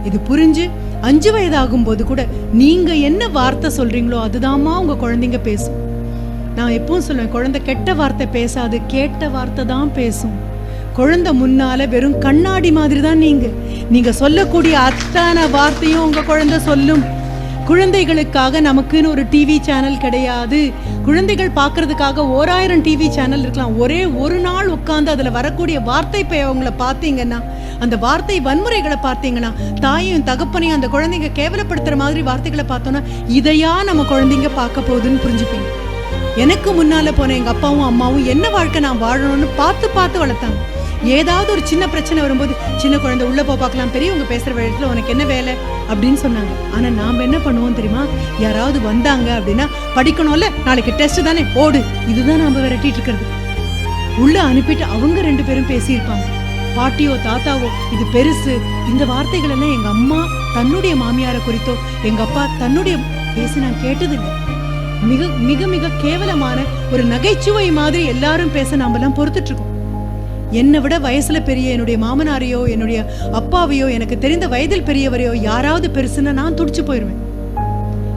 இது புரிஞ்சு 5 வயதாகும் போது கூட நீங்க என்ன வார்த்தை சொல்றீங்களோ அதுதாம்மா உங்க குழந்தைங்க பேசும். நான் எப்பவும் சொல்லுவேன், குழந்தை கெட்ட வார்த்தை பேசாது, கேட்ட வார்த்தை தான் பேசும். குழந்தை முன்னால வெறும் கண்ணாடி மாதிரி தான் நீங்க சொல்லக்கூடிய அத்தனை வார்த்தையும் உங்க குழந்தை சொல்லும். குழந்தைகளுக்காக நமக்குன்னு ஒரு டிவி சேனல் கிடையாது. குழந்தைகள் பார்க்கறதுக்காக 1000 டிவி சேனல் இருக்கலாம். ஒரே ஒரு நாள் உட்கார்ந்து அதுல வரக்கூடிய வார்த்தை அவங்களை பார்த்தீங்கன்னா, அந்த வார்த்தை வன்முறைகளை பார்த்தீங்கன்னா, தாயும் தகப்பனையும் அந்த குழந்தைங்க கேவலப்படுத்துற மாதிரி வார்த்தைகளை பார்த்தோன்னா இதையா நம்ம குழந்தைங்க பார்க்க போகுதுன்னு புரிஞ்சுப்பீங்க. எனக்கு முன்னால போன எங்க அப்பாவும் அம்மாவும் என்ன வாழ்க்கை நான் வாழணும்னு பார்த்து பார்த்து வளர்த்தாங்க. ஏதாவது ஒரு சின்ன பிரச்சனை வரும்போது, சின்ன குழந்தை உள்ள போ பார்க்கலாம், பெரியவங்க பேசுற வேலையில உனக்கு என்ன வேலை அப்படின்னு சொன்னாங்க. ஆனா நாம என்ன பண்ணுவோம் தெரியுமா? யாராவது வந்தாங்க அப்படின்னா, படிக்கணும்ல, நாளைக்கு டெஸ்ட் தானே, ஓடு, இதுதான் நாம விரட்டிட்டு இருக்கிறது. உள்ள அனுப்பிட்டு அவங்க 2 பேரும் பேசியிருப்பாங்க. பாட்டியோ தாத்தாவோ இது பெருசு, இந்த வார்த்தைகள் எல்லாம் எங்க அம்மா தன்னுடைய மாமியார குறித்தோ எங்க அப்பா தன்னுடைய பேசி நான் கேட்டதில்லை. மிக மிக மிக கேவலமான ஒரு நகைச்சுவை மாதிரி எல்லாரும் பேச நாம எல்லாம் பொறுத்துட்டு இருக்கோம். என்னை விட வயசுல பெரிய என்னுடைய மாமனாரையோ என்னுடைய அப்பாவையோ எனக்கு தெரிந்த வயதில் பெரியவரையோ யாராவது பெருசுன்னா நான் துடிச்சு போயிடுவேன்.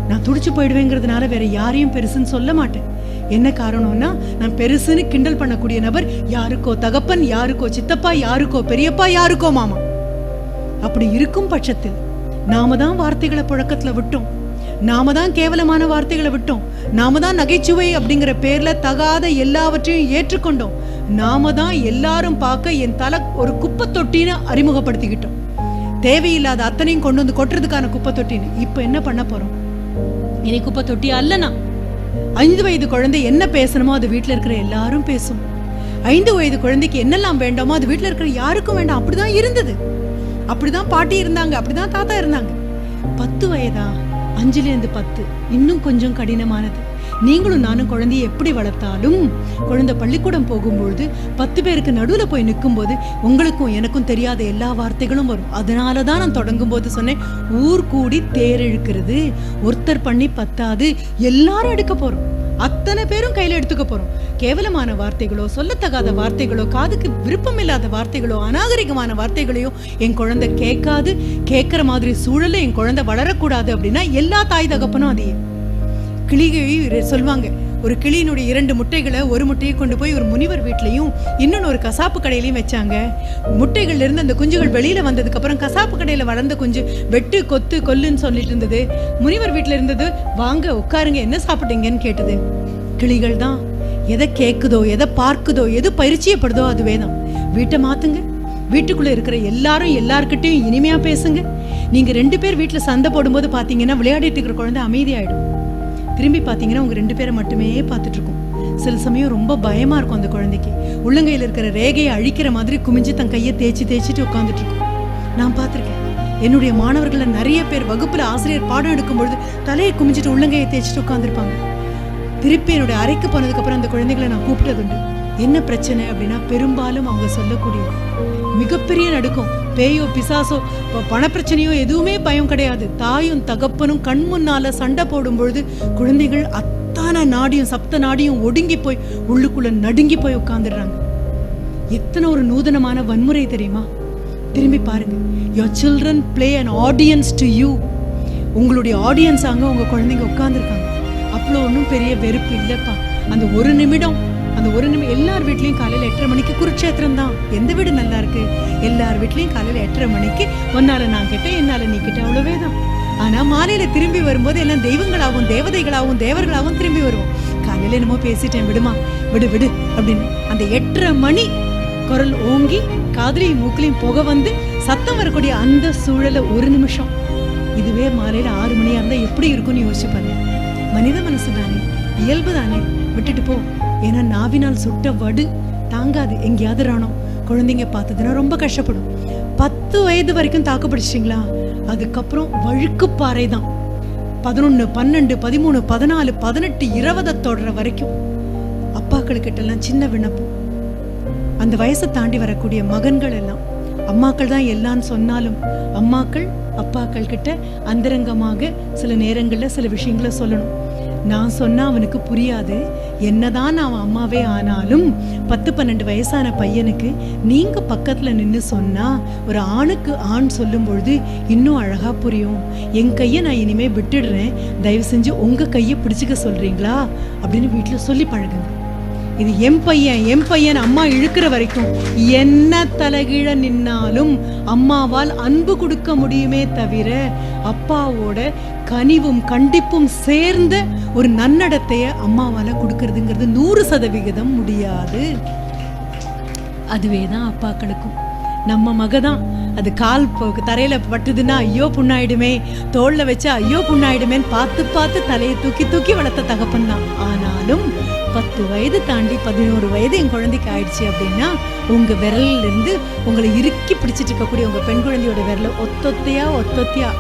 நான் துடிச்சு போயிடுவேங்கிறதுனால வேற யாரையும் பெருசுன்னு சொல்ல மாட்டேன். என்ன காரணம்னா, நான் பெருசுன்னு கிண்டல் பண்ணக்கூடிய நபர் யாருக்கோ தகப்பன், யாருக்கோ சித்தப்பா, யாருக்கோ பெரியப்பா, யாருக்கோ மாமா. அப்படி இருக்கும் பட்சத்தில் நாம தான் வார்த்தைகளை புழக்கத்துல விட்டோம். நாம தான் கேவலமான வார்த்தைகளை விட்டோம். நாம தான் நகைச்சுவை அப்படிங்கிற பேர்ல தகாத எல்லாவற்றையும் ஏற்றுக்கொண்டோம். நாம தான் எல்லாரும் பார்க்க என் தலை ஒரு குப்பை தொட்டின்னு அறிமுகப்படுத்திக்கிட்டோம். தேவையில்லாத அத்தனையும் கொண்டு வந்து கொட்டுறதுக்கான குப்பை தொட்டின்னு. இப்ப என்ன பண்ண போறோம்? இனி குப்பை தொட்டி அல்லனா 5 வயது குழந்தை என்ன பேசணுமோ அது வீட்டுல இருக்கிற எல்லாரும் பேசும். 5 வயது குழந்தைக்கு என்னெல்லாம் வேண்டாமோ அது வீட்டுல இருக்கிற யாருக்கும் வேண்டாம். அப்படிதான் இருந்தது, அப்படிதான் பாட்டி இருந்தாங்க, அப்படிதான் தாத்தா இருந்தாங்க. 10 வயதா, 5லேருந்து 10 இன்னும் கொஞ்சம் கடினமானது. நீங்களும் நானும் குழந்தைய எப்படி வளர்த்தாலும் குழந்தை பள்ளிக்கூடம் போகும்பொழுது 10 பேருக்கு நடுவில் போய் நிற்கும் போது உங்களுக்கும் எனக்கும் தெரியாத எல்லா வார்த்தைகளும் வரும். அதனாலதான் நான் தொடங்கும் போது சொன்னேன், ஊர் கூடி தேர் இழுக்கிறது, ஒருத்தர் பண்ணி பத்தாது, எல்லாரும் எடுக்க போறோம். அத்தனை பேரும் கையில எடுத்துக்க போறோம். கேவலமான வார்த்தைகளோ, சொல்லத்தகாத வார்த்தைகளோ, காதுக்கு விருப்பம் இல்லாத வார்த்தைகளோ, அநாகரிகமான வார்த்தைகளையோ என் குழந்தை கேட்காது. கேட்கிற மாதிரி சூழல என் குழந்தை வளரக்கூடாது அப்படின்னா எல்லா தாய் தகப்பனும் அதையே கிளியை சொல்லுவாங்க. ஒரு கிளியினுடைய 2 முட்டைகளை, ஒரு முட்டையை கொண்டு போய் ஒரு முனிவர் வீட்லையும் இன்னொன்னு ஒரு கசாப்பு கடையிலையும் வச்சாங்க. முட்டைகள்ல இருந்து அந்த குஞ்சுகள் வெளியில வந்ததுக்கு அப்புறம் கசாப்பு கடையில வளர்ந்த குஞ்சு வெட்டு கொத்து கொல்லுன்னு சொல்லிட்டு இருந்தது. முனிவர் வீட்டுல இருந்தது, வாங்க உட்காருங்க, என்ன சாப்பிட்டீங்கன்னு கேட்டது. கிளிகள் தான் எதை கேக்குதோ, எதை பார்க்குதோ, எது பயிற்சியப்படுதோ அதுவே தான். வீட்டை மாத்துங்க, வீட்டுக்குள்ள இருக்கிற எல்லாரும் எல்லார்கிட்டையும் இனிமையா பேசுங்க. நீங்க 2 பேர் வீட்டுல சண்டை போடும்போது பாத்தீங்கன்னா விளையாடிட்டு இருக்கிற குழந்தை அமைதியாயிடும். திரும்பி பார்த்தீங்கன்னா உங்க 2 பேரை மட்டுமே பார்த்துட்டு இருக்கும். சில சமயம் ரொம்ப பயமா இருக்கும் அந்த குழந்தைக்கு. உள்ளங்கையில் இருக்கிற ரேகையை அழிக்கிற மாதிரி குமிஞ்சு தன் கையை தேய்ச்சிட்டு உட்காந்துட்டு இருக்கும். நான் பார்த்துருக்கேன். என்னுடைய மாணவர்கள நிறைய பேர் வகுப்புல ஆசிரியர் பாடம் எடுக்கும் பொழுது தலையை குமிஞ்சிட்டு உள்ளங்கையை தேய்ச்சிட்டு உட்காந்துருப்பாங்க. திருப்பி என்னுடைய அறைக்கு போனதுக்கு அப்புறம் அந்த குழந்தைகளை நான் கூப்பிட்டதுண்டு. என்ன பிரச்சனை அப்படின்னா, பெரும்பாலும் அவங்க சொல்லக்கூடிய மிகப்பெரிய நடுக்கம், பேயோ பிசாசோ பணப்பிரச்சனையோ எதுவுமே பயம் கிடையாது. தாயும் தகப்பனும் கண் முன்னால சண்டை போடும் பொழுது குழந்தைகள் அத்தான நாடியும் சப்த நாடியும் ஒடுங்கி போய் உள்ளுக்குள்ள நடுங்கி போய் உட்கார்ந்துடுறாங்க. எத்தனை ஒரு நூதனமான வன்முறை தெரியுமா? திரும்பி பாருங்க. your children play an audience to you. உங்களுடைய ஆடியன்ஸ் அங்க உங்க குழந்தைங்க உட்கார்ந்துருக்காங்க. அவ்வளோ ஒன்றும் பெரிய வெறுப்பு இல்லைப்பா. அந்த ஒரு நிமிடம் எல்லார் வீட்லையும் காலையில் 8:30 மணிக்கு குருட்சேத்திரம் தான். எந்த வீடு நல்லா இருக்கு? எல்லார் வீட்லையும் காலையில் 8:30 மணிக்கு ஒன்னால நான் கேட்டேன், என்னால நீ கேட்ட, அவ்வளவே தான். ஆனா மாலையில திரும்பி வரும்போது எல்லாம் தெய்வங்களாகவும் தேவதைகளாகவும் தேவர்களாகவும் திரும்பி வருவோம். காலையில என்னமோ பேசிட்டேன், விடுமா விடு விடு அப்படின்னு அந்த 8:30 மணி குரல் ஓங்கி காதுலையும் மூக்கிலையும் புகை வந்து சத்தம் வரக்கூடிய அந்த சூழல ஒரு நிமிஷம், இதுவே மாலையில 6 மணியா இருந்தா எப்படி இருக்கும்னு யோசிச்சு பாருங்க. மனித மனசு தானே, இயல்பு தானே, விட்டுட்டு போ. ஏன்னா நாவினால் சுட்ட வடு தாங்காது. எங்கேயாவது ராணம் குழந்தைங்க பார்த்ததுன்னா ரொம்ப கஷ்டப்படும். 10 வயது வரைக்கும் தாக்கு பிடிச்சிங்களா, அதுக்கப்புறம் வழுக்குப்பாறை தான். 11, 12, 13, 14, 18, 20 தொடர வரைக்கும் அப்பாக்களுக்கிட்ட எல்லாம் சின்ன விண்ணப்பம். அந்த வயசை தாண்டி வரக்கூடிய மகன்கள் எல்லாம் அம்மாக்கள் தான் எல்லான்னு சொன்னாலும் அம்மாக்கள் அப்பாக்கள் கிட்ட அந்தரங்கமாக சில நேரங்கள்ல சில விஷயங்களை சொல்லணும். நான் சொன்னா அவனுக்கு புரியாது. என்னதான் அவன் அம்மாவே ஆனாலும் 10-12 வயசான பையனுக்கு நீங்க பக்கத்துல நின்று சொன்னா ஒரு ஆணுக்கு ஆண் சொல்லும் பொழுது இன்னும் அழகா புரியும். என் கையை நான் இனிமே விட்டுடுறேன், தயவு செஞ்சு உங்க கையை பிடிச்சுக்க சொல்றீங்களா அப்படின்னு வீட்டுல சொல்லி பழகுங்க. இது என் பையன் அம்மா இழுக்கிற வரைக்கும் என்ன தலைகீழ நின்னாலும் அம்மாவால் அன்பு கொடுக்க முடியுமே தவிர அப்பாவோட கனிவும் கண்டிப்பும் சேர்ந்த ஒரு நன்னடத்தைய அம்மாவால கொடுக்கறதுங்கிறது 100% முடியாது. அதுவேதான் அப்பாக்களுக்கும். நம்ம மகதான் அது கால் தரையில பட்டுதுன்னா ஐயோ புண்ணாயிடுமே, தோல்ல வச்சா ஐயோ புண்ணாயிடுமேன்னு பார்த்து தலையை தூக்கி வளர்த்த தகப்பன் தான். ஆனாலும் 10 வயது தாண்டி 11 வயது என் குழந்தைக்கு ஆயிடுச்சு அப்படின்னா உங்க விரல்ல இருந்து உங்களை இறுக்கி பிடிச்சிட்டு இருக்கக்கூடிய உங்க பெண் குழந்தையோட விரல ஒத்தொத்தையா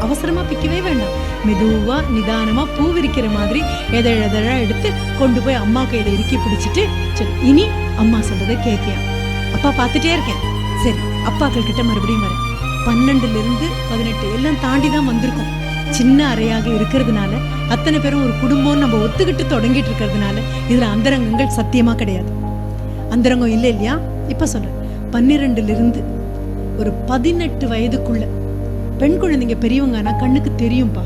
அவசரமா பிக்கவே வேண்டாம். மெதுவா நிதானமா பூ விரிக்கிற மாதிரி எதழா எடுத்து கொண்டு போய் அம்மா கையில இறுக்கி பிடிச்சிட்டு, சரி இனி அம்மா சொல்றதை கேட்பியா, அப்பா பார்த்துட்டே இருக்கேன், சரி அப்பாக்கள் கிட்ட மறுபடியும் வரேன். 12 to 18 எல்லாம் தாண்டி தான் வந்திருக்கோம். சின்ன அறையாக இருக்கிறதுனால அத்தனை பேரும் ஒரு குடும்பம் நம்ம ஒத்துக்கிட்டு தொடங்கிட்டு இருக்கிறதுனால இதுல அந்தரங்கங்கள் சத்தியமா கிடையாது. அந்தரங்கம் இல்லை இல்லையா? இப்ப சொல்றேன், 12 ஒரு 18 வயதுக்குள்ள பெண் குழந்தைங்க பெரியவங்கன்னா கண்ணுக்கு தெரியும்பா.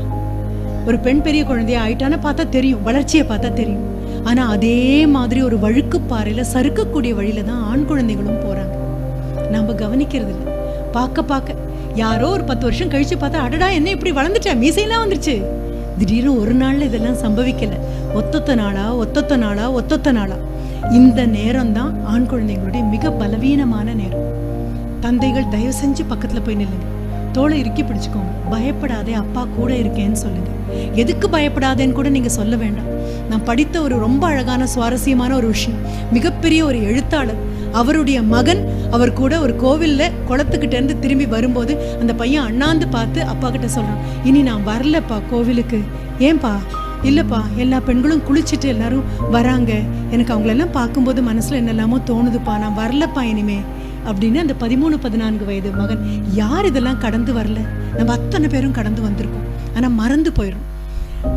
ஒரு பெண் பெரிய குழந்தைய ஆயிட்டான பார்த்தா தெரியும், வளர்ச்சியை பார்த்தா தெரியும். ஆனா அதே மாதிரி ஒரு வழுக்கு பாறையில சறுக்கக்கூடிய வழியில தான் ஆண் குழந்தைகளும் போறாங்க. நம்ம கவனிக்கிறது இல்லை. பார்க்க யாரோ ஒரு 10 வருஷம் கழிச்சு பார்த்தா அடடா என்ன இப்படி வளர்ந்துட்டா, மீசையெல்லாம் வந்துருச்சு. திடீர்னு ஒரு நாள்ல இதெல்லாம் சம்பவிக்கல. ஒத்தொத்த நாளா இந்த நேரம் தான் ஆண் குழந்தைங்களுடைய மிக பலவீனமான நேரம். தந்தைகள் தயவு செஞ்சு பக்கத்துல போய் நில்லுங்க, தோளை இறுக்கி பிடிச்சுக்கோங்க. பயப்படாதே, அப்பா கூட இருக்கேன்னு சொல்லுங்க. எதுக்கு பயப்படாதேன்னு கூட நீங்க சொல்ல வேண்டாம். நான் படித்த ஒரு ரொம்ப அழகான சுவாரஸ்யமான ஒரு விஷயம், மிகப்பெரிய ஒரு எழுத்தாளர், அவருடைய மகன் அவர் கூட ஒரு கோவில்ல குளத்துக்கிட்ட இருந்து திரும்பி வரும்போது அந்த பையன் அண்ணாந்து பார்த்து அப்பா கிட்ட சொல்றான், இனி நான் வரலப்பா கோவிலுக்கு. ஏன்பா? இல்லப்பா, எல்லா பெண்களும் குளிச்சுட்டு எல்லாரும் வராங்க, எனக்கு அவங்களெல்லாம் பார்க்கும்போது மனசுல என்னெல்லாமோ தோணுதுப்பா, நான் வரலப்பா இனிமே அப்படின்னு. அந்த 13-14 வயது மகன். யார் இதெல்லாம் கடந்து வரல? நம்ம அத்தனை பேரும் கடந்து வந்திருக்கோம், ஆனா மறந்து போயிடும்.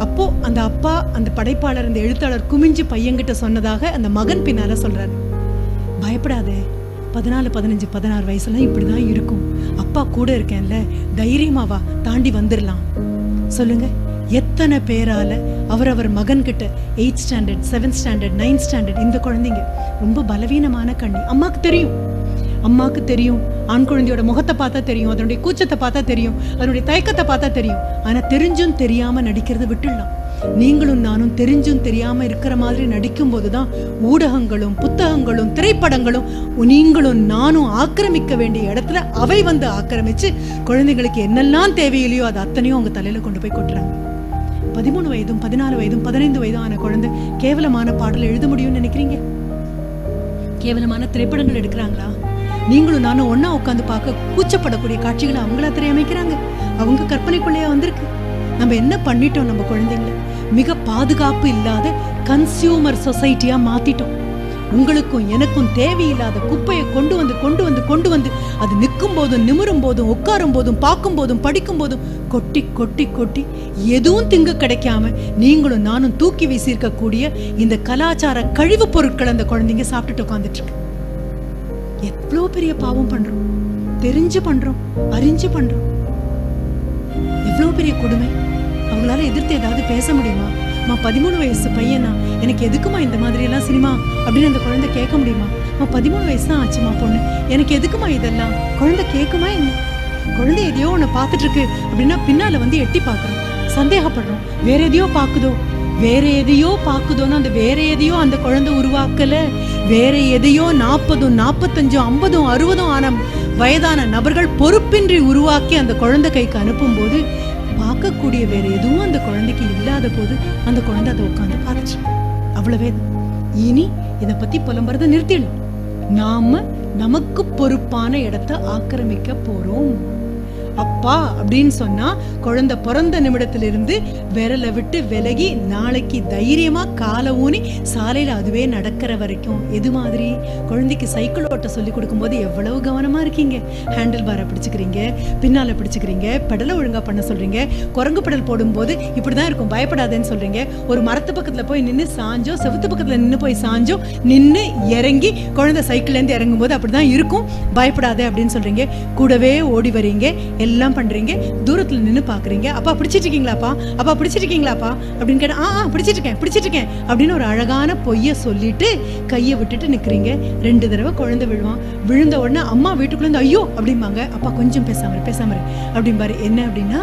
அப்போ அந்த அப்பா, அந்த படைப்பாளர், அந்த எழுத்தாளர் குமிஞ்சு பையன்கிட்ட சொன்னதாக அந்த மகன் பின்னால சொல்றாரு, பயப்படாதே, 14, 15, 16 வயசுலாம் இப்படிதான் இருக்கும், அப்பா கூட இருக்கேன்ல, தைரியமாவா, தாண்டி வந்துடலாம். சொல்லுங்க, எத்தனை பேரால அவரவர் மகன் கிட்ட 8th standard, 7th standard, 9th standard இந்த குழந்தைங்க ரொம்ப பலவீனமான கண்ணி. அம்மாக்கு தெரியும், ஆண் குழந்தையோட முகத்தை பார்த்தா தெரியும், அதனுடைய கூச்சத்தை பார்த்தா தெரியும், அதனுடைய தயக்கத்தை பார்த்தா தெரியும். ஆனா தெரிஞ்சும் தெரியாம நடிக்கிறத விட்டுடலாம். நீங்களும் நானும் தெரிஞ்சும் தெரியாம இருக்கிற மாதிரி நடிக்கும் போதுதான் ஊடகங்களும் புத்தகங்களும் திரைப்படங்களும் நீங்களும் நானும் ஆக்கிரமிக்க வேண்டிய இடத்துல அவை வந்து ஆக்கிரமிச்சு குழந்தைங்களுக்கு என்னெல்லாம் தேவையில்லையோ அது அத்தனையும் அவங்க தலையில கொண்டு போய் கொட்டுறாங்க. 13 வயதும் 14 வயதும் 15 வயதும் ஆன குழந்தை கேவலமான பாடல் எழுத முடியும்னு நினைக்கிறீங்க? கேவலமான திரைப்படங்கள் எடுக்கிறாங்களா? நீங்களும் நானும் ஒன்னா உட்காந்து பார்க்க கூச்சப்படக்கூடிய காட்சிகளை அவங்களா திரையமைக்கிறாங்க. அவங்க கற்பனைக்குள்ளேயே வந்திருக்கு. நம்ம என்ன பண்ணிட்டோம்? நம்ம குழந்தைங்களை மிக பாதுகாப்பு இல்லாத கன்சியூமர் சொசைட்டியா மாத்திட்டோம். உங்களுக்கும் எனக்கும் தேவையில்லாத குப்பையை கொண்டு வந்து அது நிற்கும் போதும் நிமிரும் போதும் உட்காரும் போதும் பார்க்கும் போதும் படிக்கும் போதும் கொட்டி எதுவும் திங்க கிடைக்காம நீங்களும் நானும் தூக்கி வீசியிருக்கக்கூடிய இந்த கலாச்சார கழிவு பொருட்கள் அந்த குழந்தைங்க சாப்பிட்டுட்டு உட்காந்துட்டு இருக்கு. எவ்வளவு பெரிய பாவம் பண்றோம், தெரிஞ்சு பண்றோம், அறிஞ்சு பண்றோம். எவ்வளவு பெரிய கொடுமை. அவங்களால எதிர்த்து ஏதாவது பேச முடியுமா? 13 வயசு பையனா, எனக்கு எதுக்குமா இந்த மாதிரி எல்லாம் சினிமா அப்படின்னு அந்த குழந்தை கேட்க முடியுமா? 13 வயசு தான் ஆச்சுமா பொண்ணு, எனக்கு எதுக்குமா இதெல்லாம்? குழந்தை கேட்குமா என்ன? குழந்தை எதையோ ஒன்று பார்த்துட்டு இருக்கு அப்படின்னா பின்னால வந்து எட்டி பார்க்குறோம், சந்தேகப்படுறோம். வேற எதையோ பார்க்குதோன்னு அந்த வேற எதையோ அந்த குழந்தை உருவாக்கல. வேற எதையோ 40, 45, 50, 60 ஆன வயதான நபர்கள் பொறுப்பின்றி உருவாக்கி அந்த குழந்தை கைக்கு அனுப்பும் போது பார்க்கக்கூடிய வேற எதுவும் அந்த குழந்தைக்கு இல்லாத போது அந்த குழந்தை அதை உட்காந்து பார்த்துச்சு. அவ்வளவே. இனி இதை பத்தி புலம்புறத நிறுத்திடணும். நாம நமக்கு பொறுப்பான இடத்தை ஆக்கிரமிக்க போறோம். அப்பா அப்படின்னு சொன்னா குழந்தை பிறந்த நிமிடத்திலிருந்து விரலை விட்டு விலகி நாளைக்கு தைரியமா காலை ஊனி சாலையில அதுவே நடக்கிற வரைக்கும். எது மாதிரி? குழந்தைக்கு சைக்கிள் ஓட்ட சொல்லி கொடுக்கும்போது எவ்வளவு கவனமா இருக்கீங்க. ஹேண்டில் பாரை பிடிச்சுக்கிறீங்க, பின்னால பிடிச்சுக்கிறீங்க, பெடலை ஒழுங்கா பண்ண சொல்றீங்க. குரங்கு பெடல் போடும்போது இப்படிதான் இருக்கும், பயப்படாதேன்னு சொல்றீங்க. ஒரு மரத்து பக்கத்துல போய் நின்று சாஞ்சோ, செவுத்து பக்கத்துல நின்று போய் சாஞ்சோ நின்று இறங்கி குழந்தை சைக்கிள்ல இருந்து இறங்கும் போது அப்படிதான் இருக்கும், பயப்படாதே அப்படின்னு சொல்றீங்க. கூடவே ஓடி வரீங்க, எல்லாம் பண்றீங்க. தூரத்துல நின்று பாக்குறீங்க. அப்பா பிடிச்சிட்டு இருக்கீங்களாப்பா, அப்பா பிடிச்சிட்டு இருக்கீங்களாப்பா அப்படின்னு கேட்டா பிடிச்சிட்டு இருக்கேன் அப்படின்னு ஒரு அழகான பொய்ய சொல்லிட்டு கையை விட்டுட்டு நிக்கிறீங்க. 2 தடவை குழந்தை விழுவான். விழுந்த உடனே அம்மா வீட்டுக்குள்ள இருந்து ஐயோ அப்படிம்பாங்க. அப்பா கொஞ்சம் பேசாம அப்படிம்பாரு. என்ன அப்படின்னா,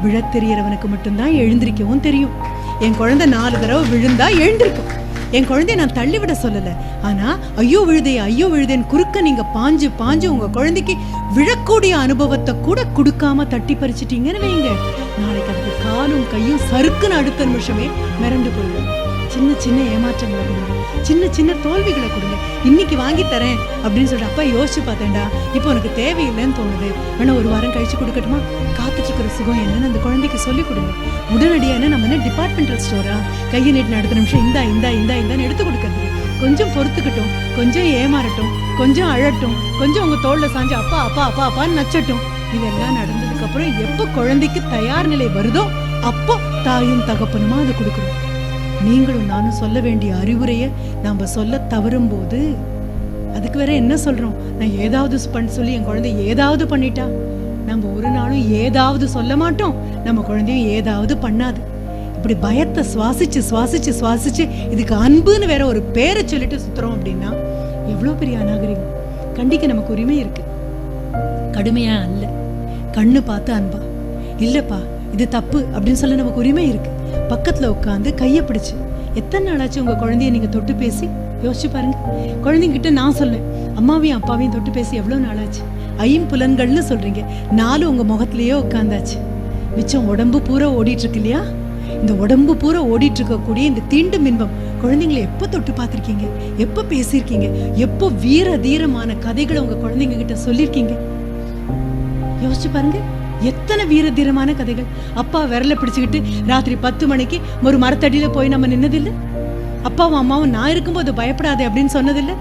விழ தெரியறவனுக்கு மட்டும்தான் எழுந்திருக்கவும் தெரியும். என் குழந்தை 4 தடவை விழுந்தா எழுந்திருக்கும். என் குழந்தைய நான் தள்ளிவிட சொல்லல, ஆனா ஐயோ விழுதேன்னு குறுக்க நீங்க பாஞ்சு உங்க குழந்தைக்கு விழக்கூடிய அனுபவத்தை கூட கொடுக்காம தட்டி பறிச்சிட்டீங்கன்னு வைங்க, நாளைக்கு அதுக்கு காலும் கையும் சறுக்குன்னு அடுத்த நிமிஷமே மிரண்டு போயிடும். சின்ன ஏமாற்றங்களை கொடுங்க, சின்ன தோல்விகளை கொடுங்க. இன்னைக்கு வாங்கி தரேன் அப்படின்னு சொல்லிட்டு அப்பா யோசிச்சு பார்த்தேன்டா, இப்போ உனக்கு தேவையில்லைன்னு தோணுது, வேணா 1 வாரம் கழிச்சு கொடுக்கட்டுமா? காத்துட்டு இருக்கிற சுகம் என்னன்னு அந்த குழந்தைக்கு சொல்லி கொடுங்க. உடனடியா நம்ம என்ன டிபார்ட்மெண்டல் ஸ்டோரா? கையை நீட்டு அடுத்த நிமிஷம் இந்தான்னு எடுத்து கொடுக்கறதுக்கு கொஞ்சம் பொறுத்துக்கிட்டோம், கொஞ்சம் ஏமாறட்டும், கொஞ்சம் அழட்டும், கொஞ்சம் உங்க தோல்ல சாஞ்சு அப்பான்னு நச்சட்டும். இதெல்லாம் நடந்ததுக்கு அப்புறம் எப்போ குழந்தைக்கு தயார் நிலை வருதோ அப்போ தாயும் தகப்பனுமா அதை கொடுக்கணும். நீங்களும் நானும் சொல்ல வேண்டிய அறிவுரையை நாம சொல்ல தவறும் போது அதுக்கு வேற என்ன சொல்றோம்? நான் ஏதாவது சொல்லி என் குழந்தை ஏதாவது பண்ணிட்டா, நம்ம ஒரு நாளும் ஏதாவது சொல்ல மாட்டோம், நம்ம குழந்தையும் ஏதாவது பண்ணாது. இப்படி பயத்தை சுவாசிச்சு இதுக்கு அன்புன்னு வேற ஒரு பேரை சொல்லிட்டு சுத்துறோம் அப்படின்னா எவ்வளவு பெரிய அநாகரிகம். கண்டிக்க நமக்கு உரிமை இருக்கு, கடுமையா அல்ல. கண்ணு பார்த்து அன்பா, இல்லப்பா இது தப்பு அப்படின்னு சொல்ல நமக்கு உரிமை இருக்கு. பக்கத்துல உட்காந்து கையை பிடிச்சு எத்தனை நாளாச்சு உங்க குழந்தைய நீங்க தொட்டு பேசி? யோசிச்சு பாருங்க. குழந்தைங்கிட்ட நான் சொல்லுவேன், அம்மாவையும் அப்பாவையும் தொட்டு பேசி எவ்வளவு நாளாச்சு? 5 புலன்கள்னு சொல்றீங்க, 4 உங்க முகத்திலேயே உட்காந்தாச்சு, மிச்சம் உடம்பு பூரா ஓடிட்டு இருக்கு இல்லையா? இந்த உடம்பு பூரா ஓடிட்டு இருக்கக்கூடிய இந்த தீண்டும் இன்பம் குழந்தைங்களை எப்ப தொட்டு பார்த்திருக்கீங்க? எப்ப பேசியிருக்கீங்க? எப்போ வீர தீரமான கதைகளை உங்க குழந்தைங்க கிட்ட சொல்லியிருக்கீங்க? யோசிச்சு பாருங்க. எத்தனை வீர தீரமான கதைகள். அப்பா விரல பிடிச்சுக்கிட்டு ராத்திரி 10 மணிக்கு ஒரு மரத்தடியில போய் நம்ம நின்னதில்லை. அப்பாவும் அம்மாவும் நான் இருக்கும்போது பயப்படாதே அப்படின்னு சொன்னதில்லை.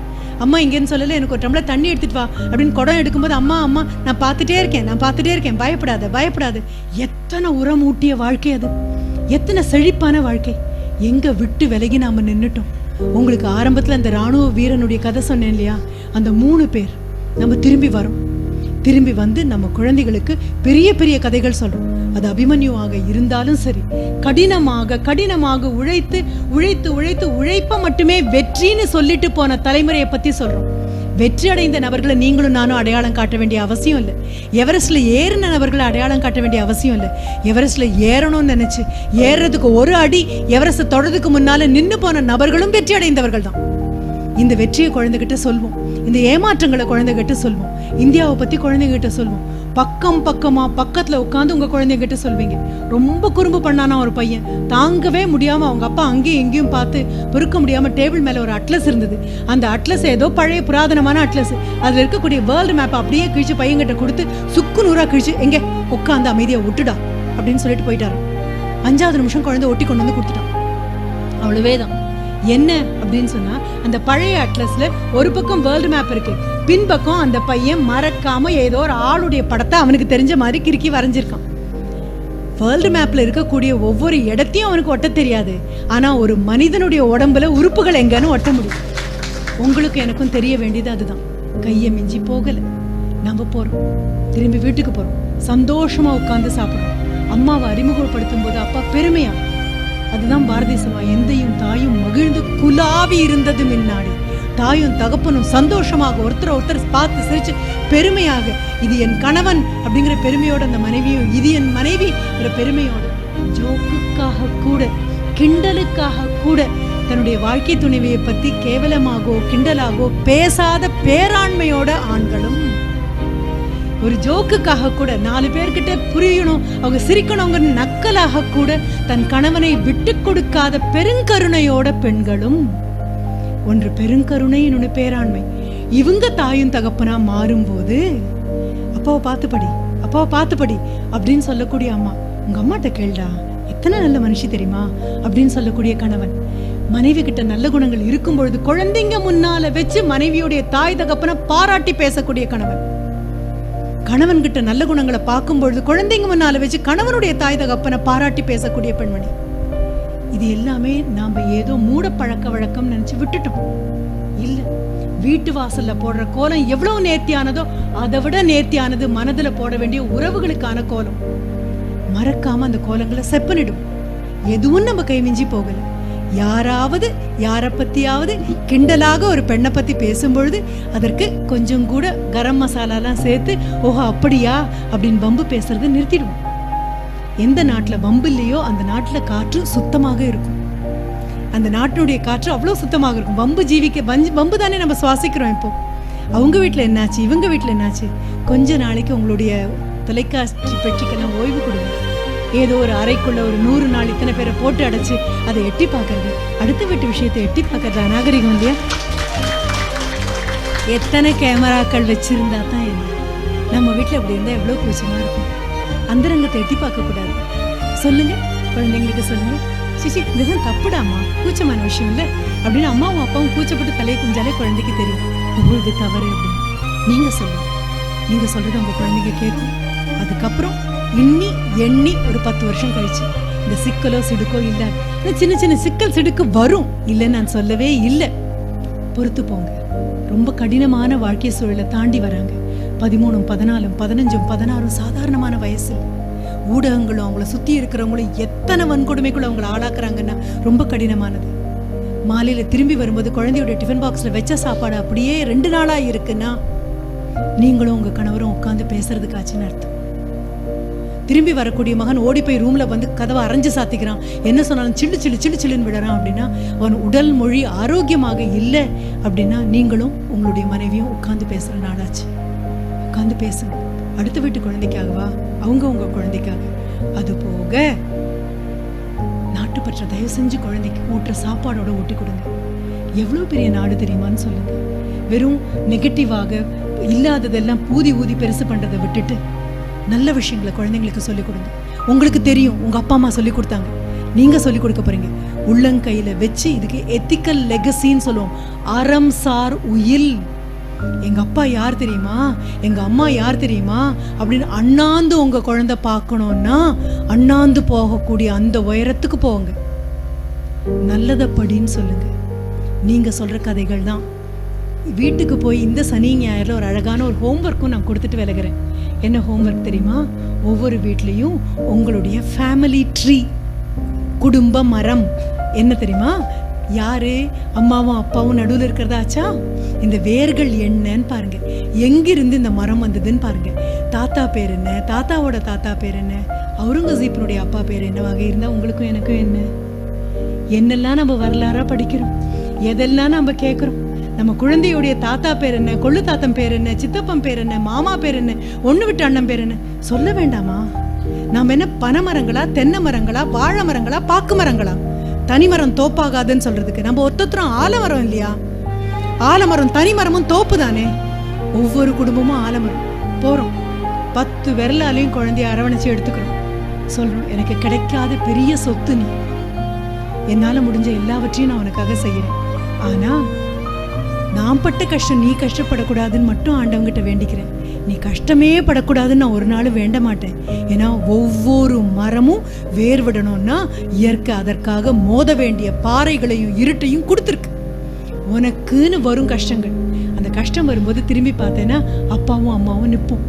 அம்மா இங்கேன்னு சொல்லல, எனக்கு ஒரு டம்ளர் தண்ணி எடுத்துட்டு வா அப்படின்னு குடம் எடுக்கும்போது அம்மா நான் பார்த்துட்டே இருக்கேன், பயப்படாது. எத்தனை உரம் ஊட்டிய வாழ்க்கை அது, எத்தனை செழிப்பான வாழ்க்கை. எங்க விட்டு விலகி நாம நின்னுட்டோம். உங்களுக்கு ஆரம்பத்துல அந்த ராணுவ வீரனுடைய கதை சொன்னேன் இல்லையா? அந்த 3 பேர் நம்ம திரும்பி வந்து நம்ம குழந்தைகளுக்கு பெரிய பெரிய கதைகள் சொல்றோம். அது அபிமன்யுவாக இருந்தாலும் சரி, கடினமாக உழைத்து உழைப்ப மட்டுமே வெற்றின்னு சொல்லிட்டு போன தலைமுறையை பத்தி சொல்றோம். வெற்றி அடைந்த நபர்களை நீங்களும் நானும் அடையாளம் காட்ட வேண்டிய அவசியம் இல்லை. எவரெஸ்ட்ல ஏறின நபர்களை அடையாளம் காட்ட வேண்டிய அவசியம் இல்லை. எவரெஸ்ட்ல ஏறணும்னு நினைச்சு ஏறுறதுக்கு 1 அடி எவரெஸ்ட் தொடறதுக்கு முன்னால நின்று போன நபர்களும் வெற்றி அடைந்தவர்கள் தான். இந்த வெற்றியை குழந்தைகிட்ட சொல்வோம், இந்த ஏமாற்றங்களை குழந்தைகிட்ட சொல்வோம், இந்தியாவை பத்தி குழந்தைகிட்ட சொல்வோம். பக்கத்துல உட்காந்து உங்க குழந்தைகிட்ட சொல்வீங்க. ரொம்ப குறும்பு பண்ணானா ஒரு பையன், தாங்கவே முடியாம அவங்க அப்பா அங்கேயும் எங்கேயும் பார்த்து பொறுக்க முடியாம டேபிள் மேல ஒரு அட்லஸ் இருந்தது. அந்த அட்லஸ் ஏதோ பழைய புராதனமான அட்லஸ், அதுல இருக்கக்கூடிய வேர்ல்டு மேப் அப்படியே கிழிச்சு பையன்கிட்ட கொடுத்து சுக்கு நூறா கிழிச்சு எங்க உட்காந்து அமைதியா விட்டுடா அப்படின்னு சொல்லிட்டு போயிட்டாரு. 5வது நிமிஷம் குழந்தை ஒட்டி கொண்டு வந்து கொடுத்துட்டான். அவ்வளவேதான். என்ன அப்படின்னு சொன்னா, அந்த பழைய அட்லஸ்ல ஒரு பக்கம் வேர்ல்டு மேப் இருக்கு, பின்பக்கம் அந்த பையன் மறக்காம ஏதோ ஒரு ஆளுடைய படத்தை அவனுக்கு தெரிஞ்ச மாதிரி கிறுக்கி வரைஞ்சிருக்கான். வேர்ல்டு மேப்ல இருக்கக்கூடிய ஒவ்வொரு இடத்தையும் அவனுக்கு ஒட்ட தெரியாது, ஆனா ஒரு மனிதனுடைய உடம்புல உறுப்புகள் எங்கன்னு ஒட்ட முடியும். உங்களுக்கு எனக்கும் தெரிய வேண்டியது அதுதான். கையை மிஞ்சி போகல. நம்ம போறோம், திரும்பி வீட்டுக்கு போறோம், சந்தோஷமா உட்கார்ந்து சாப்பிடுறோம். அம்மாவை அறிமுகப்படுத்தும் போது அப்பா பெருமையா, அதுதான் பாரதி சொல்லுவா, எந்தையும் தாயும் மகிழ்ந்து குலாவி இருந்தது முன்னாடி. தாயும் தகப்பனும் சந்தோஷமாக ஒருத்தர் பார்த்து சிரிச்சு பெருமையாக, இது என் கணவன் அப்படிங்கிற பெருமையோட அந்த மனைவியும், இது என் மனைவி பெருமையோட, ஜோக்குக்காக கூட கிண்டலுக்காக கூட தன்னுடைய வாழ்க்கை துணைவியை பத்தி கேவலமாகவோ கிண்டலாகவோ பேசாத பேராண்மையோட ஆண்களும், ஒரு ஜோக்குக்காக கூட 4 பேர்கிட்ட புரியணும், அவங்க சிரிக்கணுங்கிற நக்கலாக கூட தன் கணவனை விட்டு கொடுக்காத பெருங்கருணையோட பெண்களும். ஒன்று பெருங்கருணை, இன்னொன்று பேராண்மை. இவங்க தாயும் தகப்பனா மாறும்போது அப்பாவை பார்த்துப்படி, அப்பாவை பார்த்துப்படி அப்படின்னு சொல்லக்கூடிய அம்மா, உங்க அம்மாட்ட கேள்டா எத்தனை நல்ல மனுஷி தெரியுமா அப்படின்னு சொல்லக்கூடிய கணவன். மனைவி கிட்ட நல்ல குணங்கள் இருக்கும் பொழுது குழந்தைங்க முன்னால வச்சு மனைவியுடைய தாய் தகப்பனை பாராட்டி பேசக்கூடிய கணவன். கணவன் கிட்ட நல்ல குணங்களை பார்க்கும் பொழுது குழந்தைங்க முன்னால வச்சு கணவனுடைய தாய் தகப்பனை பாராட்டி பேசக்கூடிய பெண்மணி. இது எல்லாமே நாம ஏதோ மூட பழக்க வழக்கம் நினைச்சு விட்டுட்டோம். இல்ல, வீட்டு வாசல்ல போடுற கோலம் எவ்வளவு நேர்த்தியானதோ அதை விட நேர்த்தியானது மனதுல போட வேண்டிய உறவுகளுக்கான கோலம். மறக்காம அந்த கோலங்களை செப்பனிடும். எதுவும் நம்ம கை மிஞ்சி போகல. யாராவது யாரை பத்தியாவது கிண்டலாக ஒரு பெண்ணை பத்தி பேசும்பொழுது அதற்கு கொஞ்சம் கூட கரம் மசாலாலாம் சேர்த்து, ஓஹோ அப்படியா அப்படின்னு வம்பு பேசுறது நிறுத்திடுவோம். எந்த நாட்டுல வம்பு இல்லையோ அந்த நாட்டுல காற்று சுத்தமாக இருக்கும். அந்த நாட்டினுடைய காற்று அவ்வளவு சுத்தமாக இருக்கும். வம்பு ஜீவிக்க வம்பு தானே நம்ம சுவாசிக்கிறோம். இப்போ அவங்க வீட்டுல என்னாச்சு, இவங்க வீட்டுல என்னாச்சு, கொஞ்ச நாளைக்கு உங்களுடைய தொலைக்காட்சி பெட்டிக்கெல்லாம் ஓய்வு கொடுங்க. ஏதோ ஒரு அறைக்குள்ள ஒரு 100 நாள் இத்தனை பேரை போட்டு அடைச்சு அதை எட்டி பார்க்கறது, அடுத்த வீட்டு விஷயத்தை எட்டி பார்க்கறது அநாகரிகம் இல்லையா? எத்தனை கேமராக்கள் வச்சிருந்தா தான் என்ன? நம்ம வீட்டுல அப்படி இருந்தா எவ்வளவு கூச்சமா இருக்கும். அந்த ரங்கத்தை எட்டி பார்க்க கூடாது. சொல்லுங்க, குழந்தைங்களுக்கு சொல்லுங்க, சிசி இதுதான் தப்புடாமா, கூச்சமான விஷயம் இல்லை அப்படின்னு அம்மாவும் அப்பாவும் கூச்சப்பட்டு தலையை குஞ்சாலே குழந்தைக்கு தெரியும் இது தவறு அப்படின்னு. நீங்க சொல்லுங்க, நீங்க சொல்றது உங்க குழந்தைங்க கேட்கும். அதுக்கப்புறம் எண்ணி ஒரு 10 வருஷம் கழிச்சு இந்த சிக்கலோ சிடுக்கோ இல்ல, சின்ன சின்ன சிக்கல் சிடுக்கு வரும், இல்லைன்னு நான் சொல்லவே இல்லை. பொறுத்து போங்க. ரொம்ப கடினமான வாழ்க்கை சூழலை தாண்டி வராங்க. 13, 14, 15, 16 சாதாரணமான வயசு. ஊடகங்களும் அவங்கள சுத்தி இருக்கிறவங்களும் எத்தனை வன்கொடுமைக்குள்ள அவங்களை ஆளாக்குறாங்கன்னா ரொம்ப கடினமானது. மாலையில திரும்பி வரும்போது குழந்தையோட டிஃபன் பாக்ஸ்ல வச்ச சாப்பாடு அப்படியே 2 நாளா இருக்குன்னா நீங்களும் உங்க கணவரும் உட்காந்து பேசுறதுக்காச்சுன்னு அர்த்தம். திரும்பி வரக்கூடிய மகன் ஓடி போய் ரூம்ல வந்து கதவை அரைஞ்சு சாத்திக்கிறான், என்ன சொன்னாலும் சில்லு சில்லு சில்லு சில்லுன்னு விடுறான் அப்படின்னா அவன் உடல் மொழி ஆரோக்கியமாக இல்லை அப்படின்னா நீங்களும் உங்களுடைய மனைவியும் உட்கார்ந்து பேசுற நாளாச்சு. உட்கார்ந்து பேசுங்க. அடுத்த வீட்டு குழந்தைக்காகவா, அவங்க உங்க குழந்தைக்காக. அது போக நாட்டுப்பற்ற தயவு செஞ்சு குழந்தைக்கு ஊட்டுற சாப்பாடோட ஊட்டி கொடுங்க. எவ்வளவு பெரிய நாடு தெரியுமான்னு சொல்லுங்க. வெறும் நெகட்டிவாக இல்லாததெல்லாம் ஊதி பெருசு பண்றதை விட்டுட்டு நல்ல விஷயங்களை குழந்தைங்களுக்கு சொல்லிக் கொடுங்க. உங்களுக்கு தெரியும், உங்க அப்பா அம்மா சொல்லி கொடுத்தாங்க, நீங்க சொல்லி கொடுக்க போறீங்க. உள்ளங்கையில வச்சு இதுக்கு எத்திக்கல் லெகசின்னு சொல்லுவோம். அறம் சார் உயில். எங்க அப்பா யார் தெரியுமா, எங்க அம்மா யார் தெரியுமா அப்படின்னு அண்ணாந்து உங்க குழந்தை பார்க்கணும்னா அண்ணாந்து போகக்கூடிய அந்த உயரத்துக்கு போங்க. நல்லதை படின்னு சொல்லுங்க. நீங்க சொல்ற கதைகள் தான். வீட்டுக்கு போய் இந்த சனி ஞாயிறுல ஒரு அழகான ஒரு ஹோம்ஒர்க்கும் நான் கொடுத்துட்டு விலகிறேன். என்ன ஹோம்ஒர்க் தெரியுமா? ஒவ்வொரு வீட்லேயும் உங்களுடைய ஃபேமிலி ட்ரீ, குடும்ப மரம் என்ன தெரியுமா? யாரு அம்மாவும் அப்பாவும் நடுவில் இருக்கிறதாச்சா? இந்த வேர்கள் என்னன்னு பாருங்க. எங்கிருந்து இந்த மரம் வந்ததுன்னு பாருங்க. தாத்தா பேர் என்ன, தாத்தாவோட தாத்தா பேர் என்ன, அவுரங்கசீப்பினுடைய அப்பா பேர் என்னவாக இருந்தா உங்களுக்கும் எனக்கும் என்ன? என்னெல்லாம் நம்ம வரலாறா படிக்கிறோம், எதெல்லாம் நம்ம கேட்குறோம். நம்ம குழந்தையுடைய தாத்தா பேர் என்ன, கொள்ளு தாத்தன் பேர் என்ன, சித்தப்பன் பேர் என்ன, மாமா பேர் என்ன, ஒண்ணு விட்டு அண்ணன் பேர் என்ன சொல்ல வேண்டாமா? நாம என்ன பனை மரங்களா, தென்னை மரங்களா, வாழை மரங்களா, பாக்கு மரங்களா? தனிமரம் தோப்பாகாதுன்னு சொல்றதுக்கு நம்ம ஒருத்தரும் ஆலமரம் இல்லையா? ஆலமரம் தனிமரமும் தோப்பு தானே. ஒவ்வொரு குடும்பமும் ஆலமரம். போறோம் 10 விரலாலையும் குழந்தைய அரவணைச்சு எடுத்துக்கிறோம். சொல்றோம், எனக்கு கிடைக்காத பெரிய சொத்து நீ, என்னால முடிஞ்ச எல்லாவற்றையும் நான் உனக்காக செய்யறேன். ஆனா நான் பட்ட கஷ்டம் நீ கஷ்டப்படக்கூடாதுன்னு மட்டும் ஆண்டவங்கிட்ட வேண்டிக்கிறேன். நீ கஷ்டமே படக்கூடாதுன்னு நான் ஒரு நாள் வேண்ட மாட்டேன். ஏன்னா ஒவ்வொரு மரமும் வேர் விடணும்னா இயற்கை அதற்காக மோத வேண்டிய பாறைகளையும் இருட்டையும் கொடுத்துருக்கு. உனக்குன்னு வரும் கஷ்டங்கள் அந்த கஷ்டம் வரும்போது திரும்பி பார்த்தேன்னா அப்பாவும் அம்மாவும் நிற்போம்.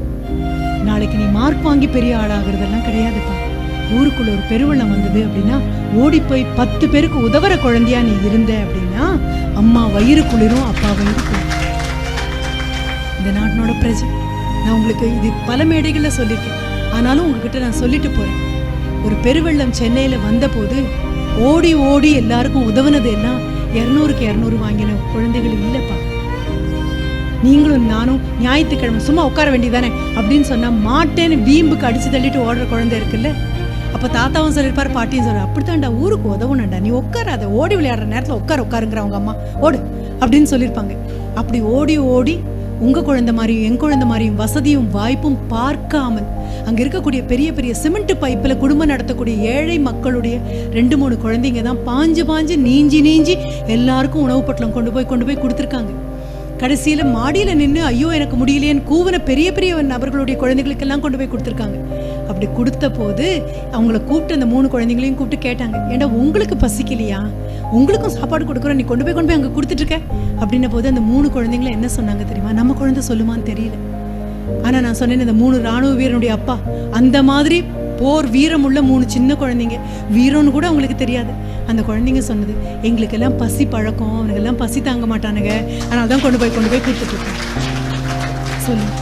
நாளைக்கு நீ மார்க் வாங்கி பெரிய ஆளாகிறதெல்லாம் கிடையாதுப்பா. ஊருக்குள்ள ஒரு பெருவெள்ளம் வந்தது அப்படின்னா ஓடி போய் 10 பேருக்கு உதவுற குழந்தையா நீ இருந்த அப்படின்னா அம்மா வயிறு குளிரும், அப்பா வயிறு குளிரும். இந்த நாட்டினோட பிரஜை. நான் உங்களுக்கு இது பல மேடைகளில் சொல்லியிருக்கேன், ஆனாலும் உங்ககிட்ட நான் சொல்லிட்டு போறேன். ஒரு பெருவெள்ளம் சென்னையில் வந்த போது ஓடி ஓடி எல்லாருக்கும் உதவுனது எல்லாம் 200க்கு 200 வாங்கின குழந்தைகள் இல்லைப்பா. நீங்களும் நானும் ஞாயிற்றுக்கிழமை சும்மா உட்கார வேண்டியதானே அப்படின்னு சொன்னா மாட்டேன்னு வீம்புக்கு அடிச்சு தள்ளிட்டு ஓடுற குழந்தை இருக்குல்ல. அப்ப தாத்தாவும் சொல்லியிருப்பாரு, பாட்டியும் சொல்ற, அப்படித்தான்டா ஊருக்கு உதவுனண்டா, நீ உட்காராத, ஓடி விளையாடுற நேரத்துல உட்காருங்கிற அவங்க அம்மா ஓடு அப்படின்னு சொல்லியிருப்பாங்க. அப்படி ஓடி ஓடி உங்க குழந்தை மாதிரியும் என் குழந்தை மாதிரியும் வசதியும் வாய்ப்பும் பார்க்காமல் அங்க இருக்கக்கூடிய பெரிய பெரிய சிமெண்ட் பைப்புல குடும்பம் நடத்தக்கூடிய ஏழை மக்களுடைய 2-3 குழந்தைங்க தான் பாஞ்சு நீஞ்சி எல்லாருக்கும் உணவு பொட்டலம் கொண்டு போய் கொடுத்துருக்காங்க. கடைசியில மாடியில நின்று ஐயோ எனக்கு முடியலையேன்னு கூவன பெரிய பெரிய நபர்களுடைய குழந்தைகளுக்கெல்லாம் கொண்டு போய் கொடுத்துருக்காங்க. அப்படி கொடுத்த போது அவங்கள கூப்பிட்டு அந்த 3 குழந்தைங்களையும் கூப்பிட்டு கேட்டாங்க, ஏண்டா உங்களுக்கு பசிக்கலையா, உங்களுக்கும் சாப்பாடு கொடுக்குறோம், நீ கொண்டு போய் அங்கே கொடுத்துட்டு இருக்க அப்படின்ன போது அந்த 3 குழந்தைங்களும் என்ன சொன்னாங்க தெரியுமா? நம்ம குழந்தை சொல்லுமான்னு தெரியல, ஆனா நான் சொன்னேன் இந்த 3 ராணுவ வீரனுடைய அப்பா அந்த மாதிரி போர் வீரம் உள்ள 3 சின்ன குழந்தைங்க, வீரம்னு கூட அவங்களுக்கு தெரியாது. அந்த குழந்தைங்க சொன்னது, எங்களுக்கெல்லாம் பசி பழக்கம், அவனுக்கெல்லாம் பசி தாங்க மாட்டானுங்க, அதனால தான் கொண்டு போய் கொடுத்துட்டு இருக்கேன். சொல்லுங்க,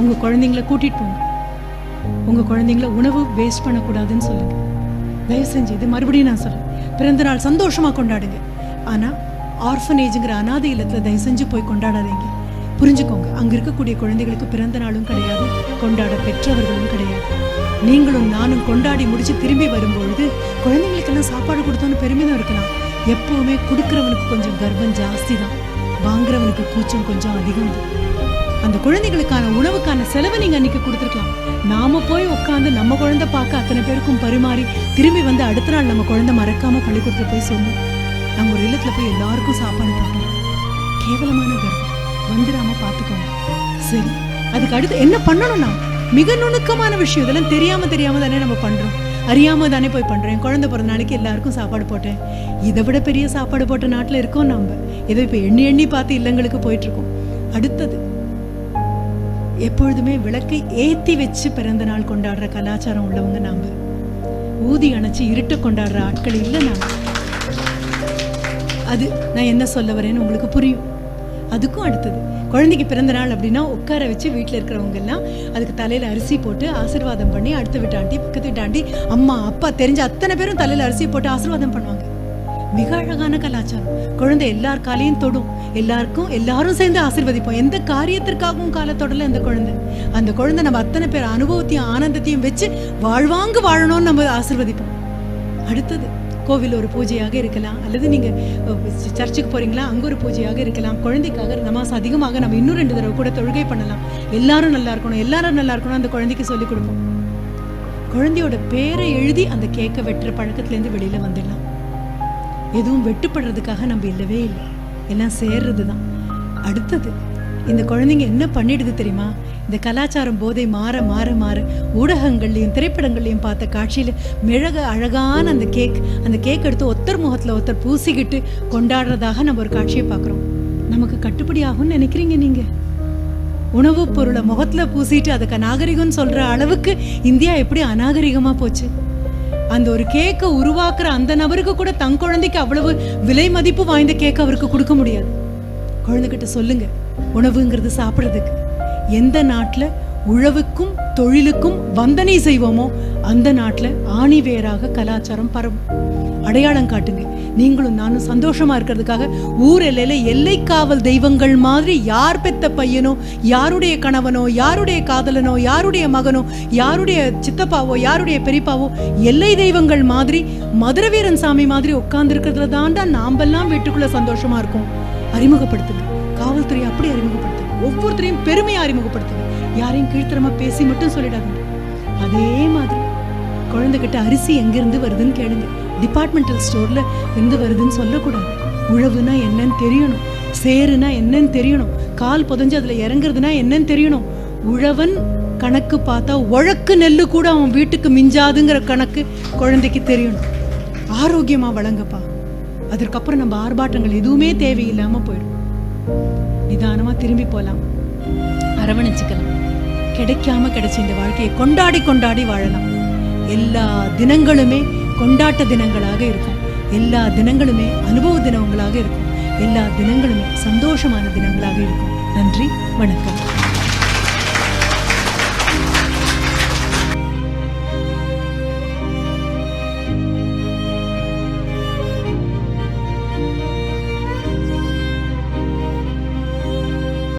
உங்க குழந்தைங்கள கூட்டிட்டு போங்க, உங்க குழந்தைங்கள உணவு வேஸ்ட் பண்ணக்கூடாதுன்னு சொல்லுங்க. தயவு செஞ்சு இது மறுபடியும் நான் சொல்றேன், பிறந்த நாள் சந்தோஷமா கொண்டாடுங்க, ஆனா ஆர்ஃபனேஜுங்கிற அனாதை இல்லத்துல தயவு செஞ்சு போய் கொண்டாடாதீங்க. புரிஞ்சுக்கோங்க, அங்க இருக்கக்கூடிய குழந்தைகளுக்கு பிறந்த நாளும் கிடையாது, கொண்டாட பெற்றவர்களும் கிடையாது. நீங்களும் நானும் கொண்டாடி முடிச்சு திரும்பி வரும்பொழுது குழந்தைங்களுக்கெல்லாம் சாப்பாடு கொடுத்தோன்னு பெருமிதம் இருக்கலாம். எப்பவுமே கொடுக்குறவனுக்கு கொஞ்சம் கர்வம் ஜாஸ்தி தான், வாங்குறவனுக்கு கூச்சம் கொஞ்சம் அதிகம் தான். அந்த குழந்தைகளுக்கான உணவுக்கான செலவை நீங்க அன்னைக்கு கொடுத்துருக்கலாம். நாம போய் உட்காந்து நம்ம குழந்தை பார்க்க அத்தனை பேருக்கும் பரிமாறி திரும்பி வந்து அடுத்த நாள் நம்ம குழந்தை மறக்காம பள்ளிக்கூடத்துல போய் சொல்லணும், நாங்க ஒரு இல்லத்துல போய் எல்லாருக்கும் சாப்பாடு போட்டோம். கேவலமான கர்வம் வந்துடாம பாத்துக்கோங்க. சரி, அதுக்கு அடுத்து என்ன பண்ணணும்னா மிக நுணுக்கமான விஷயம், இதெல்லாம் தெரியாம தானே நம்ம பண்றோம், அறியாம தானே போய் பண்றோம். என் குழந்தை பிறந்த நாளைக்கு எல்லாருக்கும் சாப்பாடு போட்டேன், இதை விட பெரிய சாப்பாடு போட்ட நாட்டுல இருக்கோம் நம்ம. ஏதோ இப்ப எண்ணி பார்த்து இல்லங்களுக்கு போயிட்டு இருக்கோம். அடுத்தது, எப்பொழுதுமே விளக்கை ஏத்தி வச்சு பிறந்த நாள் கொண்டாடுற கலாச்சாரம் உள்ளவங்க நாம. ஊதி அணைச்சு இருட்ட கொண்டாடுற ஆட்கள் இல்லை நாம. அது நான் என்ன சொல்ல வரேன்னு உங்களுக்கு புரியும். அதுக்கும் அடுத்தது, குழந்தைக்கு பிறந்த நாள் அப்படின்னா உட்கார வச்சு வீட்டில் இருக்கிறவங்க எல்லாம் அதுக்கு தலையில அரிசி போட்டு ஆசீர்வாதம் பண்ணி, அடுத்த வீட்டாண்டி பக்கத்து வீட்டாண்டி அம்மா அப்பா தெரிஞ்ச அத்தனை பேரும் தலையில அரிசி போட்டு ஆசீர்வாதம் பண்ணுவாங்க. மிக அழகான கலாச்சாரம். குழந்தை எல்லார் காலையும் தொடும், எல்லாரும் சேர்ந்து ஆசீர்வதிப்போம். எந்த காரியத்திற்காகவும் காலத்தொடல அந்த குழந்தை நம்ம அத்தனை பேர் அனுபவத்தையும் ஆனந்தத்தையும் வச்சு வாழ்வாங்கு வாழணும்னு நம்ம ஆசீர்வதிப்போம். அடுத்தது, கோவில் ஒரு பூஜையாக இருக்கலாம், அல்லது நீங்க சர்ச்சுக்கு போறீங்களா அங்க ஒரு பூஜையாக இருக்கலாம். குழந்தைக்காக நமாஸ் அதிகமாக நம்ம இன்னும் 2 தடவை கூட தொழுகை பண்ணலாம். எல்லாரும் நல்லா இருக்கணும் அந்த குழந்தைக்கு சொல்லிக் கொடுப்போம். குழந்தையோட பேரை எழுதி அந்த கேக்கை வெட்டுற பழக்கத்திலேருந்து வெளியில வந்துடலாம். எதுவும் வெட்டுப்படுறதுக்காக நம்ம இல்லவே இல்லை, எல்லாம் சேர்றதுதான். அடுத்தது, இந்த குழந்தைங்க என்ன பண்ணிடுது தெரியுமா? இந்த கலாச்சாரம் போதை மாற ஊடகங்கள்லையும் திரைப்படங்கள்லையும் பார்த்த காட்சியில அழகான அந்த கேக் எடுத்து ஒருத்தர் முகத்துல ஒருத்தர் பூசிக்கிட்டு கொண்டாடுறதாக நம்ம ஒரு காட்சியை பார்க்குறோம். நமக்கு கட்டுப்படி ஆகும்னு நினைக்கிறீங்க நீங்க? உணவு பொருளை முகத்துல பூசிட்டு அதுக்கு நாகரிகம்னு சொல்ற அளவுக்கு இந்தியா எப்படி அநாகரிகமா போச்சு? அந்த ஒரு கேக்கை உருவாக்குற அந்த நபருக்கு கூட தன் குழந்தைக்கு அவ்வளவு விலை மதிப்பு வாய்ந்த கேக் அவருக்கு கொடுக்க முடியாது. குழந்தைகிட்ட சொல்லுங்க, உணவுங்கிறது சாப்பிட்றதுக்கு. எந்த நாட்டுல உழவுக்கும் தொழிலுக்கும் வந்தனை செய்வோமோ அந்த நாட்டுல ஆணி வேராக கலாச்சாரம் பரவும். அடையாளம் காட்டுங்க. நீங்களும் நானும் சந்தோஷமா இருக்கிறதுக்காக ஊர் எல்லையில எல்லை காவல் தெய்வங்கள் மாதிரி யார் பெத்த பையனோ, யாருடைய கணவனோ, யாருடைய காதலனோ, யாருடைய மகனோ, யாருடைய சித்தப்பாவோ, யாருடைய பெரியப்பாவோ எல்லை தெய்வங்கள் மாதிரி மதுரை வீரன் சாமி மாதிரி உட்கார்ந்து இருக்கிறதுல தாண்டா நாமெல்லாம் வீட்டுக்குள்ள சந்தோஷமா இருக்கும். அறிமுகப்படுத்துங்க. காவல்துறை அப்படி அறிமுகப்படுத்துங்க. ஒவ்வொருத்தரையும் பெருமையா அறிமுகப்படுத்துங்க. யாரையும் கீழ்த்தரமா பேசி மட்டும் சொல்லிடாதீங்க. அதே மாதிரி குழந்தைகிட்ட அரிசி எங்கிருந்து வருதுன்னு கேளுங்க. டிபார்ட்மெண்டல் ஸ்டோர்ல எங்க வருதுன்னு சொல்லக்கூடாது. உழவுனா என்னன்னு தெரியணும், சேருனா என்னன்னு தெரியணும், கால் புதஞ்சு அதுல இறங்குறதுனா என்னன்னு தெரியணும். உழவன் கணக்கு பார்த்தா உழக்கு நெல்லு கூட அவன் வீட்டுக்கு மிஞ்சாதுங்கிற கணக்கு குழந்தைக்கு தெரியணும். ஆரோக்கியமா வழங்கப்பா. அதற்கப்புறம் நம்ம ஆர்ப்பாட்டங்கள் எதுவுமே தேவையில்லாம போயிடும். நிதானமா திரும்பி போகலாம், அரவணைச்சுக்கலாம். கிடைக்காம கிடைச்ச இந்த வாழ்க்கையை கொண்டாடி கொண்டாடி வாழலாம். எல்லா தினங்களுமே கொண்டாட்ட தினங்களாக இருக்கும். எல்லா தினங்களுமே அனுபவ தினங்களாக இருக்கும். எல்லா தினங்களுமே சந்தோஷமான தினங்களாக இருக்கும். நன்றி, வணக்கம்.